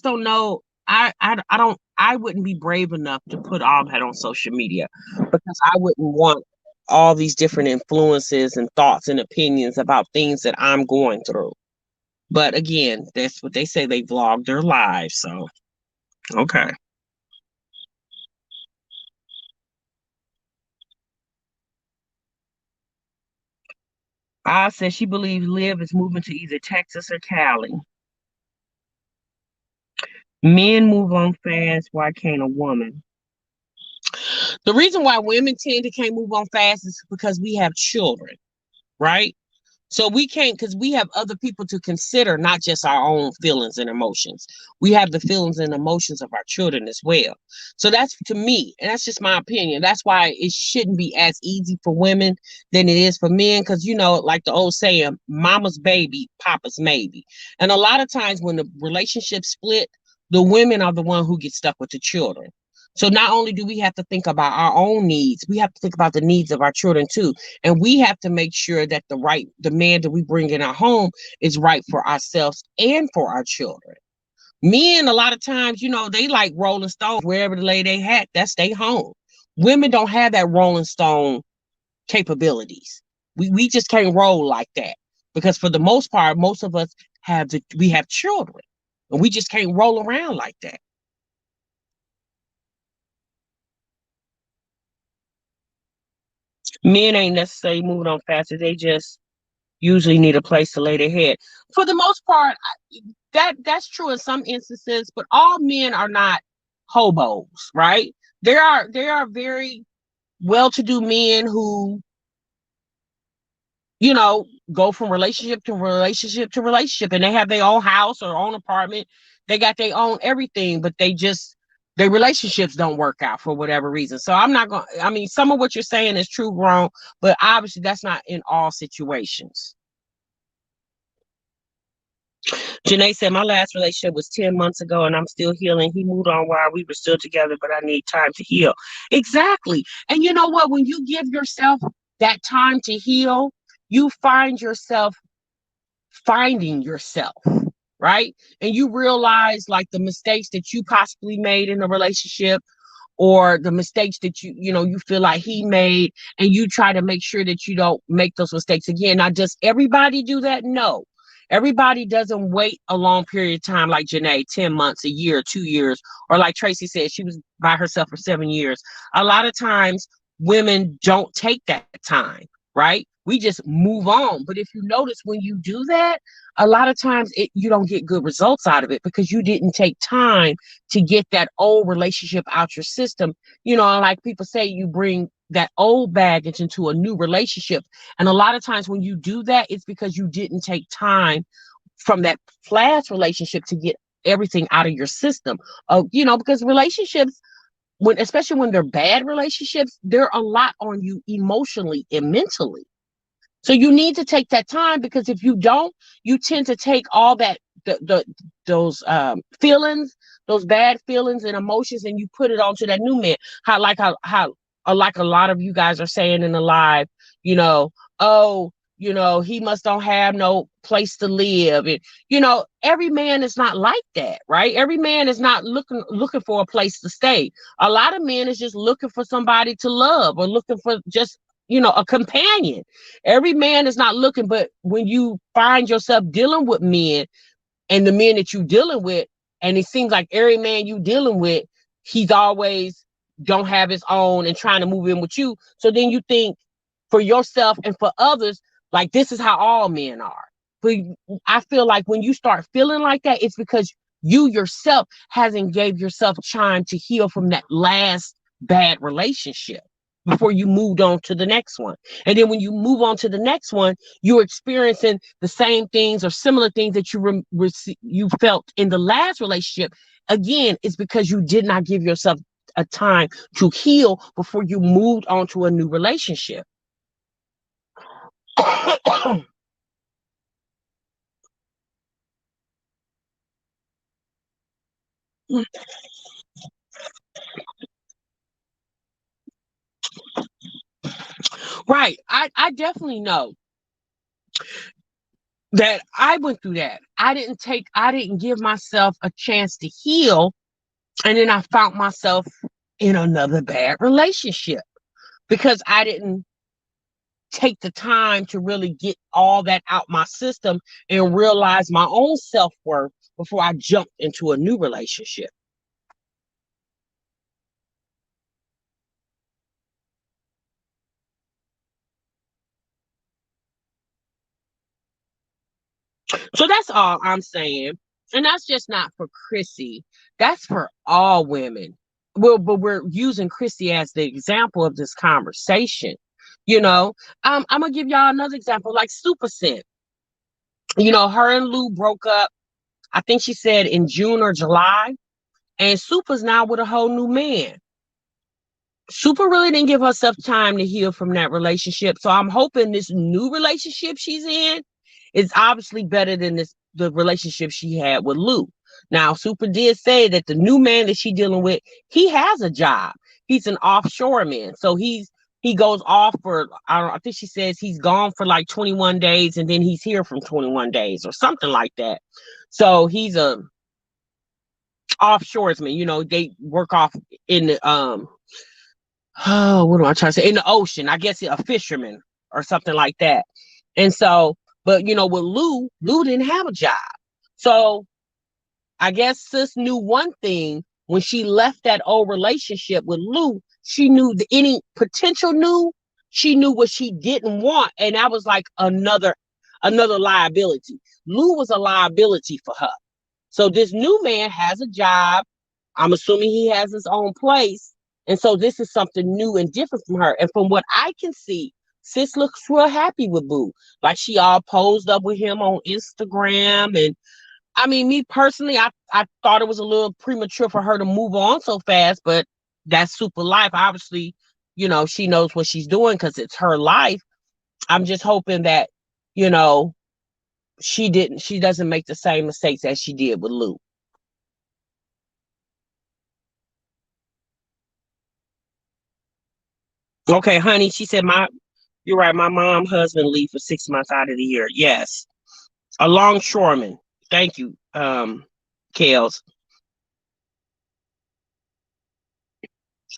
don't know. I don't. I wouldn't be brave enough to put all that on social media because I wouldn't want all these different influences and thoughts and opinions about things that I'm going through. But again, that's what they say. They vlog their lives. So, okay. I said she believes Liv is moving to either Texas or Cali. Men move on fast. Why can't a woman? The reason why women tend to can't move on fast is because we have children, right? So we can't because we have other people to consider, not just our own feelings and emotions. We have the feelings and emotions of our children as well. So that's to me, and that's just my opinion. That's why it shouldn't be as easy for women than it is for men. Because like the old saying, mama's baby, papa's maybe. And a lot of times when the relationship split, the women are the one who get stuck with the children. So not only do we have to think about our own needs, we have to think about the needs of our children too. And we have to make sure that the man that we bring in our home is right for ourselves and for our children. Men, a lot of times, they like Rolling Stones, wherever they lay their hat, that's their home. Women don't have that Rolling Stone capabilities. We just can't roll like that because for the most part, most of us we have children, and we just can't roll around like that. Men ain't necessarily moving on faster. They just usually need a place to lay their head. For the most part, that's true in some instances, but all men are not hobos, right? There are very well-to-do men who, go from relationship to relationship to relationship, and they have their own house or own apartment. They got their own everything, but their relationships don't work out for whatever reason. So I'm not going to, I mean, some of what you're saying is true, wrong, but obviously that's not in all situations. Janae said, my last relationship was 10 months ago and I'm still healing. He moved on while we were still together, but I need time to heal. Exactly. And you know what? When you give yourself that time to heal, you find yourself finding yourself, right? And you realize like the mistakes that you possibly made in a relationship, or the mistakes that you feel like he made, and you try to make sure that you don't make those mistakes again. Now, does everybody do that? No. Everybody doesn't wait a long period of time like Janae, 10 months, a year, 2 years, or like Tracy said, she was by herself for 7 years. A lot of times women don't take that time, right? We just move on. But if you notice, when you do that, a lot of times you don't get good results out of it because you didn't take time to get that old relationship out your system. Like people say, you bring that old baggage into a new relationship. And a lot of times when you do that, it's because you didn't take time from that last relationship to get everything out of your system. Because relationships, especially when they're bad relationships, they're a lot on you emotionally and mentally. So you need to take that time, because if you don't, you tend to take all that those feelings, those bad feelings and emotions, and you put it onto that new man. How like a lot of you guys are saying in the live, oh, he must don't have no place to live. And every man is not like that, right? Every man is not looking for a place to stay. A lot of men is just looking for somebody to love, or looking for just a companion. Every man is not looking, but when you find yourself dealing with men, and the men that you dealing with, and it seems like every man you dealing with, he's always don't have his own and trying to move in with you. So then you think for yourself and for others, like this is how all men are. But I feel like when you start feeling like that, it's because you yourself hasn't gave yourself time to heal from that last bad relationship before you moved on to the next one. And then when you move on to the next one, you're experiencing the same things or similar things that you felt in the last relationship. Again, it's because you did not give yourself a time to heal before you moved on to a new relationship. Right. I definitely know that I went through that. I didn't give myself a chance to heal. And then I found myself in another bad relationship because I didn't take the time to really get all that out my system and realize my own self-worth before I jumped into a new relationship. So that's all I'm saying. And that's just not for Chrissy. That's for all women. Well, but we're using Chrissy as the example of this conversation. I'm gonna give y'all another example, like Super Scent. Her and Lou broke up. I think she said in June or July, and Super's now with a whole new man. Super really didn't give herself time to heal from that relationship. So I'm hoping this new relationship she's in is obviously better than the relationship she had with Lou. Now, Super did say that the new man that she's dealing with, he has a job. He's an offshore man. So he goes off for, I think she says he's gone for like 21 days and then he's here from 21 days or something like that. So he's a offshoresman. They work off in the what am I trying to say? In the ocean, I guess a fisherman or something like that. And so, but with Lou didn't have a job. So I guess sis knew one thing when she left that old relationship with Lou. She knew any potential knew. She knew what she didn't want, and that was like another liability. Lou was a liability for her. So this new man has a job. I'm assuming he has his own place, and so this is something new and different from her. And from what I can see, sis looks real happy with Boo. Like she all posed up with him on Instagram, and I mean, me personally, I thought it was a little premature for her to move on so fast, but that's super life. Obviously, she knows what she's doing because it's her life. I'm just hoping that, you know, she doesn't make the same mistakes as she did with Lou. Okay, honey, she said you're right, my mom husband leave for 6 months out of the year. Yes. A longshoreman. Thank you, Kels.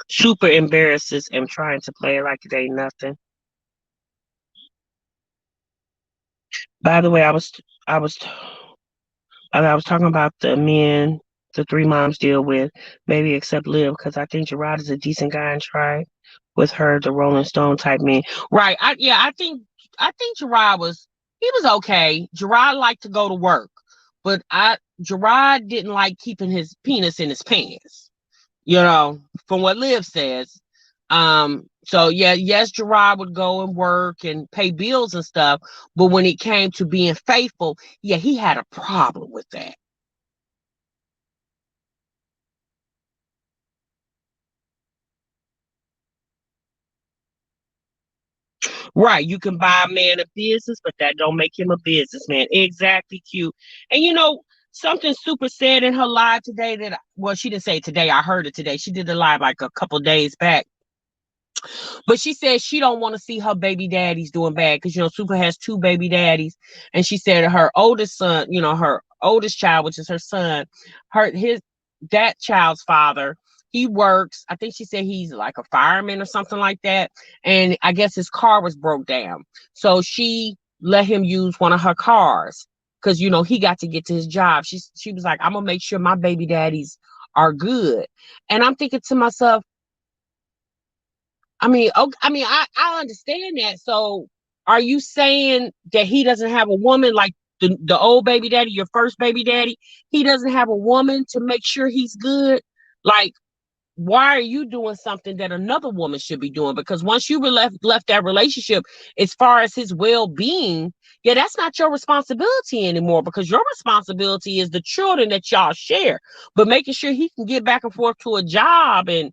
Super embarrasses and trying to play it like it ain't nothing. By the way, I was I was talking about the men the three moms deal with, maybe except Liv, because I think Gerard is a decent guy and try with her, the Rolling Stone type man. Right. I think Gerard he was okay. Gerard liked to go to work, but I Gerard didn't like keeping his penis in his pants, from what Liv says. So yeah, yes, Gerard would go and work and pay bills and stuff, but when it came to being faithful, yeah, he had a problem with that. Right. You can buy a man a business, but that don't make him a businessman. Exactly, cute. And something super said in her live today well, she didn't say it today. I heard it today. She did the live like a couple days back. But she said she don't want to see her baby daddies doing bad because Super has two baby daddies, and she said her oldest son, her oldest child, which is her son, his that child's father. He works. I think she said he's like a fireman or something like that, and I guess his car was broke down, so she let him use one of her cars because he got to get to his job. She was like, I'm gonna make sure my baby daddies are good, and I'm thinking to myself, I mean, okay, I understand that. So, are you saying that he doesn't have a woman like the old baby daddy, your first baby daddy? He doesn't have a woman to make sure he's good. Like, why are you doing something that another woman should be doing? Because once you left that relationship, as far as his well being, yeah, that's not your responsibility anymore. Because your responsibility is the children that y'all share, but making sure he can get back and forth to a job and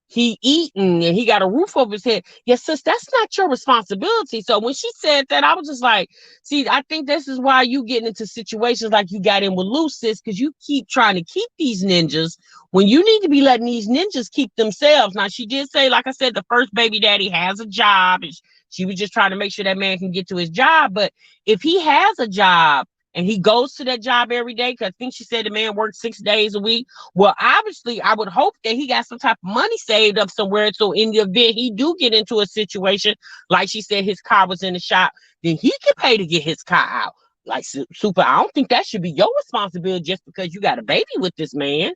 he eating and he got a roof over his head. Yes, sis, that's not your responsibility. So when she said that, I was just like, see, I think this is why you getting into situations like you got in with Lucis, because you keep trying to keep these ninjas when you need to be letting these ninjas keep themselves. Now, she did say, like I said, the first baby daddy has a job, and she was just trying to make sure that man can get to his job. But if he has a job and he goes to that job every day, because I think she said the man works 6 days a week, well, obviously, I would hope that he got some type of money saved up somewhere. So in the event he do get into a situation, like she said, his car was in the shop, then he can pay to get his car out. Like, super, I don't think that should be your responsibility just because you got a baby with this man.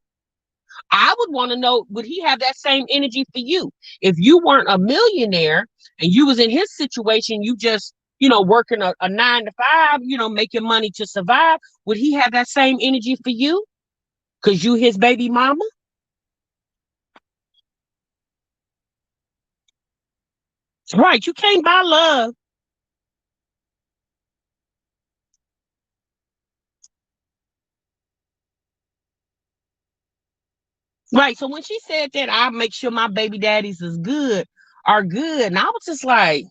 I would want to know, would he have that same energy for you? If you weren't a millionaire and you was in his situation, you just, working a 9 to 5, making money to survive, would he have that same energy for you? Because you his baby mama? Right. You can't buy love. Right. So when she said that, I make sure my baby daddies are good. And I was just like,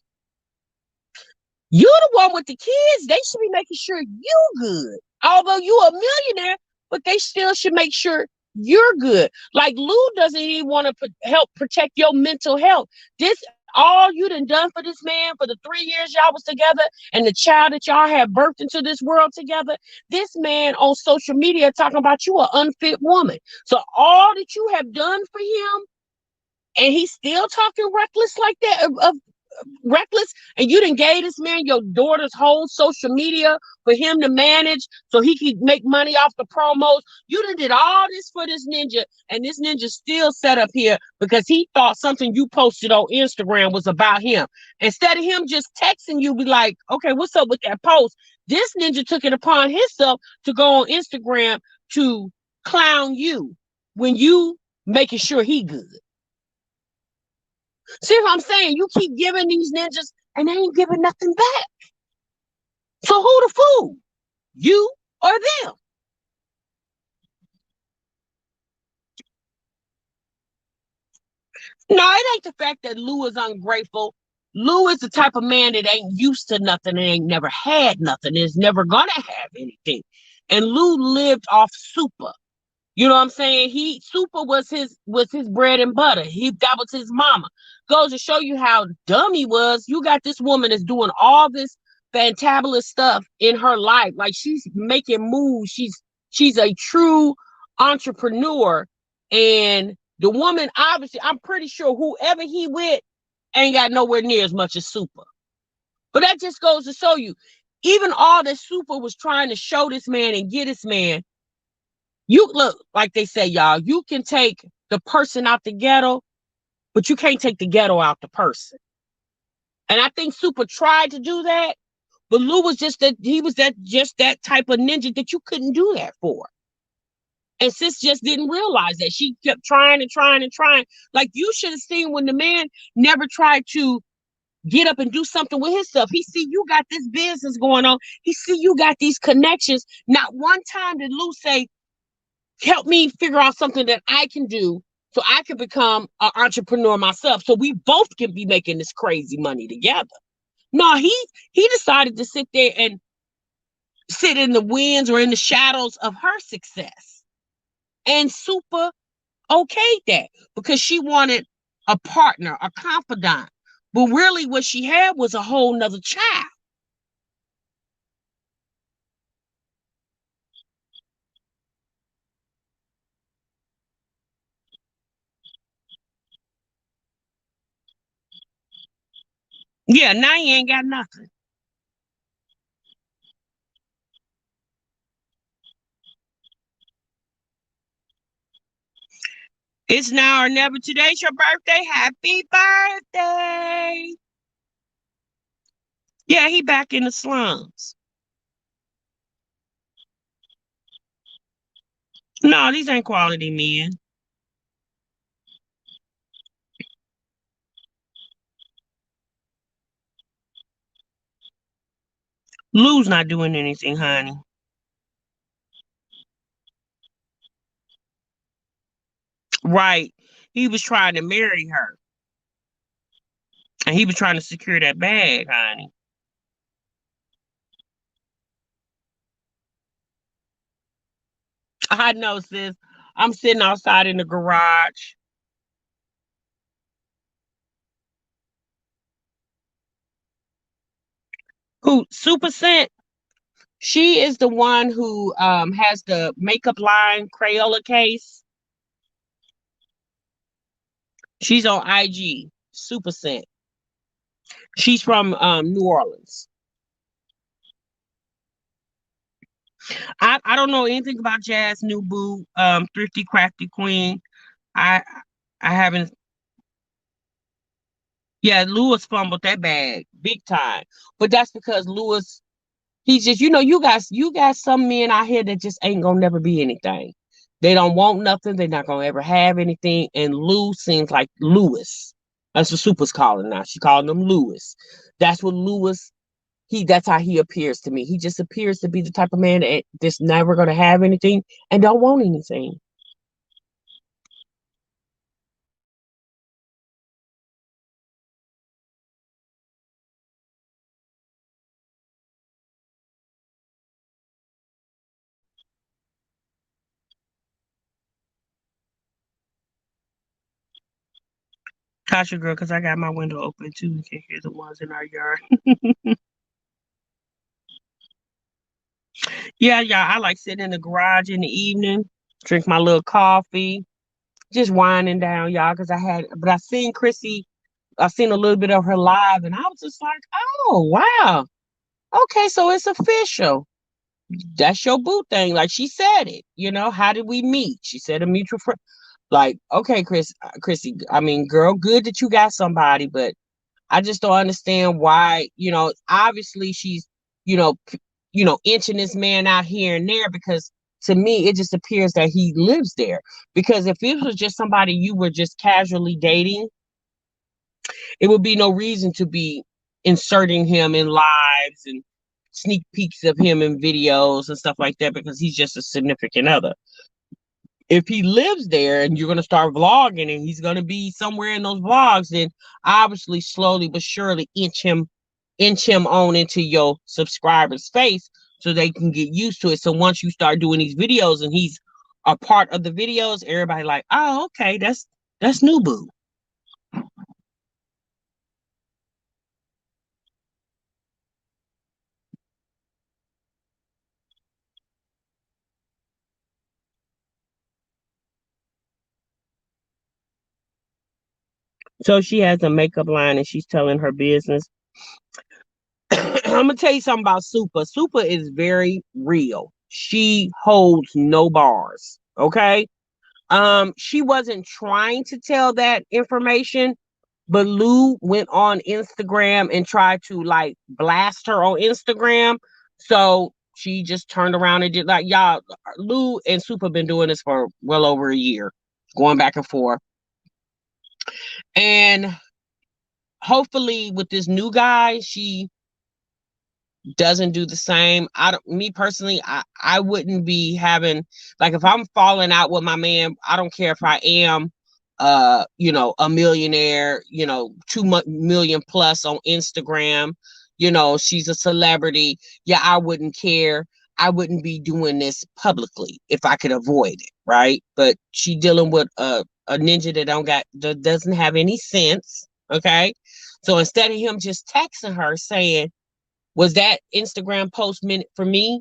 you're the one with the kids. They should be making sure you good. Although you a millionaire, but they still should make sure you're good. Like Lou doesn't even want to help protect your mental health. This all you done for this man for the 3 years y'all was together and the child that y'all have birthed into this world together. This man on social media talking about you an unfit woman. So all that you have done for him, and he's still talking reckless like that reckless, and you done gave this man your daughter's whole social media for him to manage so he could make money off the promos. You done did all this for this ninja, and this ninja still set up here because he thought something you posted on Instagram was about him. Instead of him just texting you, be like, okay, what's up with that post? This ninja took it upon himself to go on Instagram to clown you when you making sure he good. See what I'm saying? You keep giving these ninjas and they ain't giving nothing back. So who the fool? You or them? No, it ain't the fact that Lou is ungrateful. Lou is the type of man that ain't used to nothing and ain't never had nothing, is never gonna have anything. And Lou lived off super. You know what I'm saying? He super was his bread and butter. That was his mama. Goes to show you how dumb he was. You got this woman that's doing all this fantabulous stuff in her life. Like she's making moves. She's a true entrepreneur. And the woman, obviously, I'm pretty sure whoever he with ain't got nowhere near as much as super. But that just goes to show you, even all that super was trying to show this man and get this man, you look, like they say, y'all, you can take the person out the ghetto, but you can't take the ghetto out the person. And I think Super tried to do that, but Lou was just that he was that type of ninja that you couldn't do that for. And Sis just didn't realize that. She kept trying and trying and trying. Like you should have seen when the man never tried to get up and do something with himself. He see you got this business going on. He see you got these connections. Not one time did Lou say, help me figure out something that I can do so I can become an entrepreneur myself. So we both can be making this crazy money together. No, he decided to sit there and sit in the winds or in the shadows of her success. And Super okayed that because she wanted a partner, a confidant. But really what she had was a whole nother child. Yeah, now he ain't got nothing. It's now or never. Today's your birthday. Happy birthday. Yeah, he back in the slums. No, these ain't quality men. Lou's not doing anything, honey. Right. He was trying to marry her. And he was trying to secure that bag, honey. I know, sis. I'm sitting outside in the garage. Who Super Scent? She is the one who has the makeup line Crayola case. She's on IG. Super Scent. She's from New Orleans. I don't know anything about Jazz New Boo, Thrifty Crafty Queen. I I haven't. Yeah, Lewis fumbled that bag big time, but that's because Lewis. He's just, you got some men out here that just ain't gonna never be anything. They don't want nothing. They're not gonna ever have anything. And Lou seems like Lewis. That's what Super's calling now. She calling him Lewis. That's what Lewis. That's how he appears to me. He just appears to be the type of man that's never gonna have anything and don't want anything. Tasha girl, because I got my window open too. You can hear the ones in our yard. Yeah, yeah. I like sitting in the garage in the evening, drink my little coffee, just winding down, y'all. Because but I seen Chrissy. I seen a little bit of her live, and I was just like, oh wow, okay, so it's official. That's your boo thing. Like she said it. How did we meet? She said a mutual friend. Like, okay, Chrissy. I mean, girl, good that you got somebody, but I just don't understand why. Obviously she's, you know, inching this man out here and there because to me it just appears that he lives there. Because if it was just somebody you were just casually dating, it would be no reason to be inserting him in lives and sneak peeks of him in videos and stuff like that because he's just a significant other. If he lives there and you're going to start vlogging and he's going to be somewhere in those vlogs, then obviously slowly but surely inch him on into your subscribers' face so they can get used to it. So once you start doing these videos and he's a part of the videos, everybody like, oh, okay, that's new boo. So she has a makeup line and she's telling her business. I'm gonna tell you something about Super. Super is very real. She holds no bars. Okay. She wasn't trying to tell that information, but Lou went on Instagram and tried to like blast her on Instagram. So she just turned around and did like y'all. Lou and Super been doing this for well over a year, going back and forth. And hopefully, with this new guy, she doesn't do the same. I don't, me personally, I wouldn't be having like if I'm falling out with my man, I don't care if I am a millionaire, 2 million plus on Instagram, she's a celebrity. Yeah, I wouldn't care. I wouldn't be doing this publicly if I could avoid it, right? But she dealing with a ninja that doesn't have any sense, okay? So instead of him just texting her saying, was that Instagram post meant for me?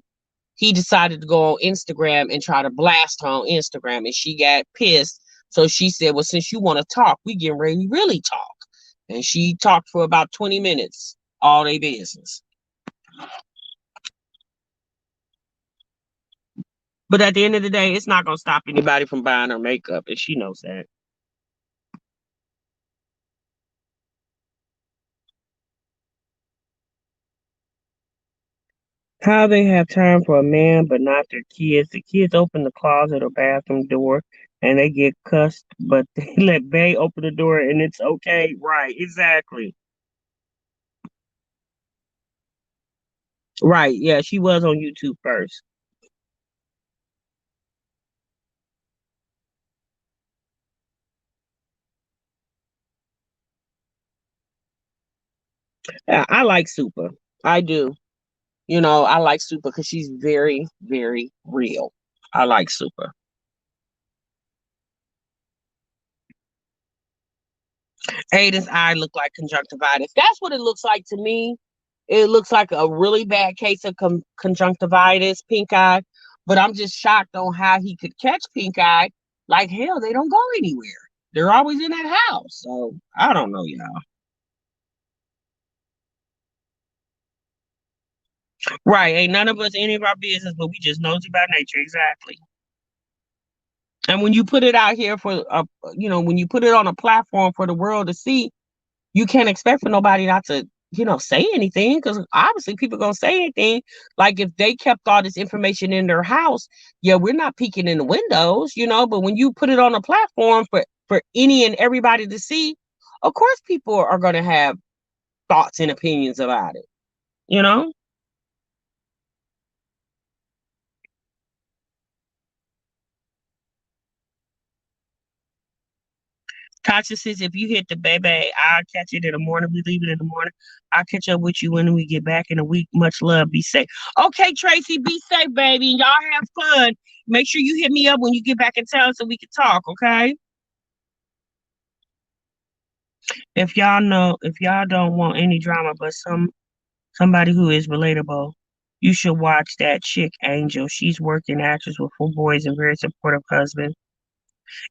He decided to go on Instagram and try to blast her on Instagram, and she got pissed. So she said, well, since you want to talk, we getting ready to really talk. And she talked for about 20 minutes, all their business. But at the end of the day, it's not going to stop anybody from buying her makeup, and she knows that. How they have time for a man, but not their kids. The kids open the closet or bathroom door and they get cussed, but they let Bay open the door and it's okay. Right, exactly. Right, yeah, she was on YouTube first. Yeah, I like Super. I do. I like Super because she's very, very real. I like Super. Aiden's eye looked like conjunctivitis. That's what it looks like to me. It looks like a really bad case of conjunctivitis, pink eye. But I'm just shocked on how he could catch pink eye. Like hell, they don't go anywhere. They're always in that house. So I don't know, y'all. Right? Ain't none of us any of our business, but we just nosy by nature. Exactly. And when you put it out here when you put it on a platform for the world to see, you can't expect for nobody not to, say anything because obviously people gonna say anything. Like if they kept all this information in their house, yeah, we're not peeking in the windows, but when you put it on a platform for any and everybody to see, of course people are gonna have thoughts and opinions about it, you know? Tasha says, if you hit the baby, I'll catch it in the morning. We leave it in the morning. I'll catch up with you when we get back in a week. Much love. Be safe. Okay, Tracy, be safe, baby. Y'all have fun. Make sure you hit me up when you get back in town so we can talk, okay? If y'all don't want any drama, but somebody who is relatable, you should watch that chick Angel. She's working actress with 4 boys and very supportive husband.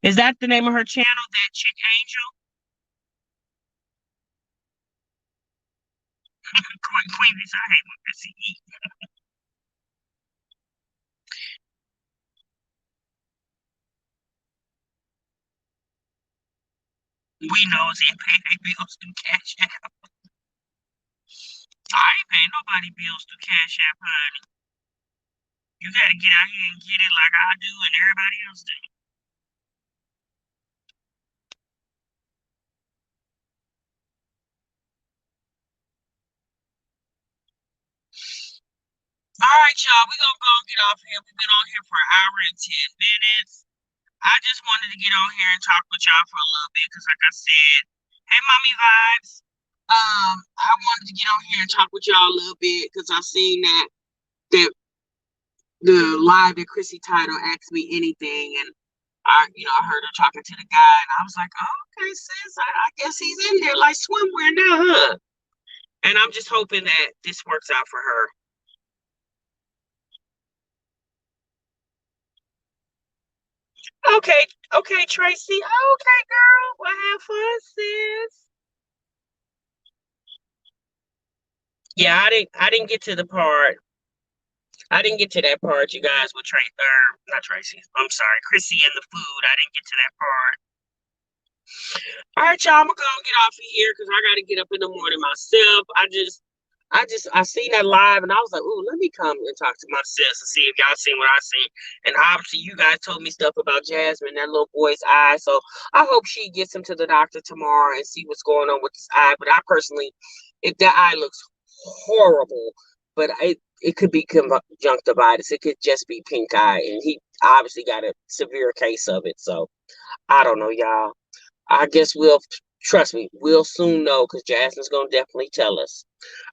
Is that the name of her channel? That chick Angel? Queen bitch, I hate when Chrissy eat. We know she pay their bills through Cash App. I ain't paying nobody bills through Cash App, honey. You gotta get out here and get it like I do and everybody else do. All right, y'all, we gonna go and get off here. We've been on here for an hour and 10 minutes. I just wanted to get on here and talk with y'all for a little bit because, like I said, hey, mommy vibes. I wanted to get on here and talk with y'all a little bit because I seen that the live that Chrissy title asked me anything, and I heard her talking to the guy, and I was like, oh, okay, sis, I guess he's in there like swimwear now, huh? And I'm just hoping that this works out for her. Okay, okay, Tracy. Okay, girl. Well, have fun, sis. Yeah, I didn't get to the part. I didn't get to that part, you guys, with not Tracy. I'm sorry, Chrissy and the food. I didn't get to that part. All right, y'all, I'm gonna go and get off of here because I gotta get up in the morning myself. I seen that live and I was like, ooh, let me come and talk to my sis and see if y'all seen what I seen. And obviously, you guys told me stuff about Jasmine, that little boy's eye. So I hope she gets him to the doctor tomorrow and see what's going on with his eye. But I personally, if that eye looks horrible, but it could be conjunctivitis. It could just be pink eye, and he obviously got a severe case of it. So I don't know, y'all. I guess we'll trust me. We'll soon know because Jasmine's gonna definitely tell us.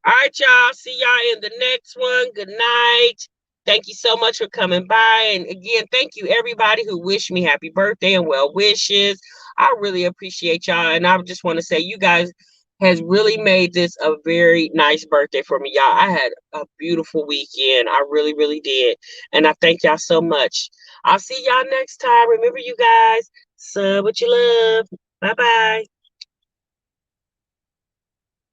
All right, y'all. See y'all in the next one. Good night. Thank you so much for coming by. And again, thank you everybody who wished me happy birthday and well wishes. I really appreciate y'all. And I just want to say you guys has really made this a very nice birthday for me, y'all. I had a beautiful weekend. I really, really did. And I thank y'all so much. I'll see y'all next time. Remember, you guys, sub what you love. Bye bye.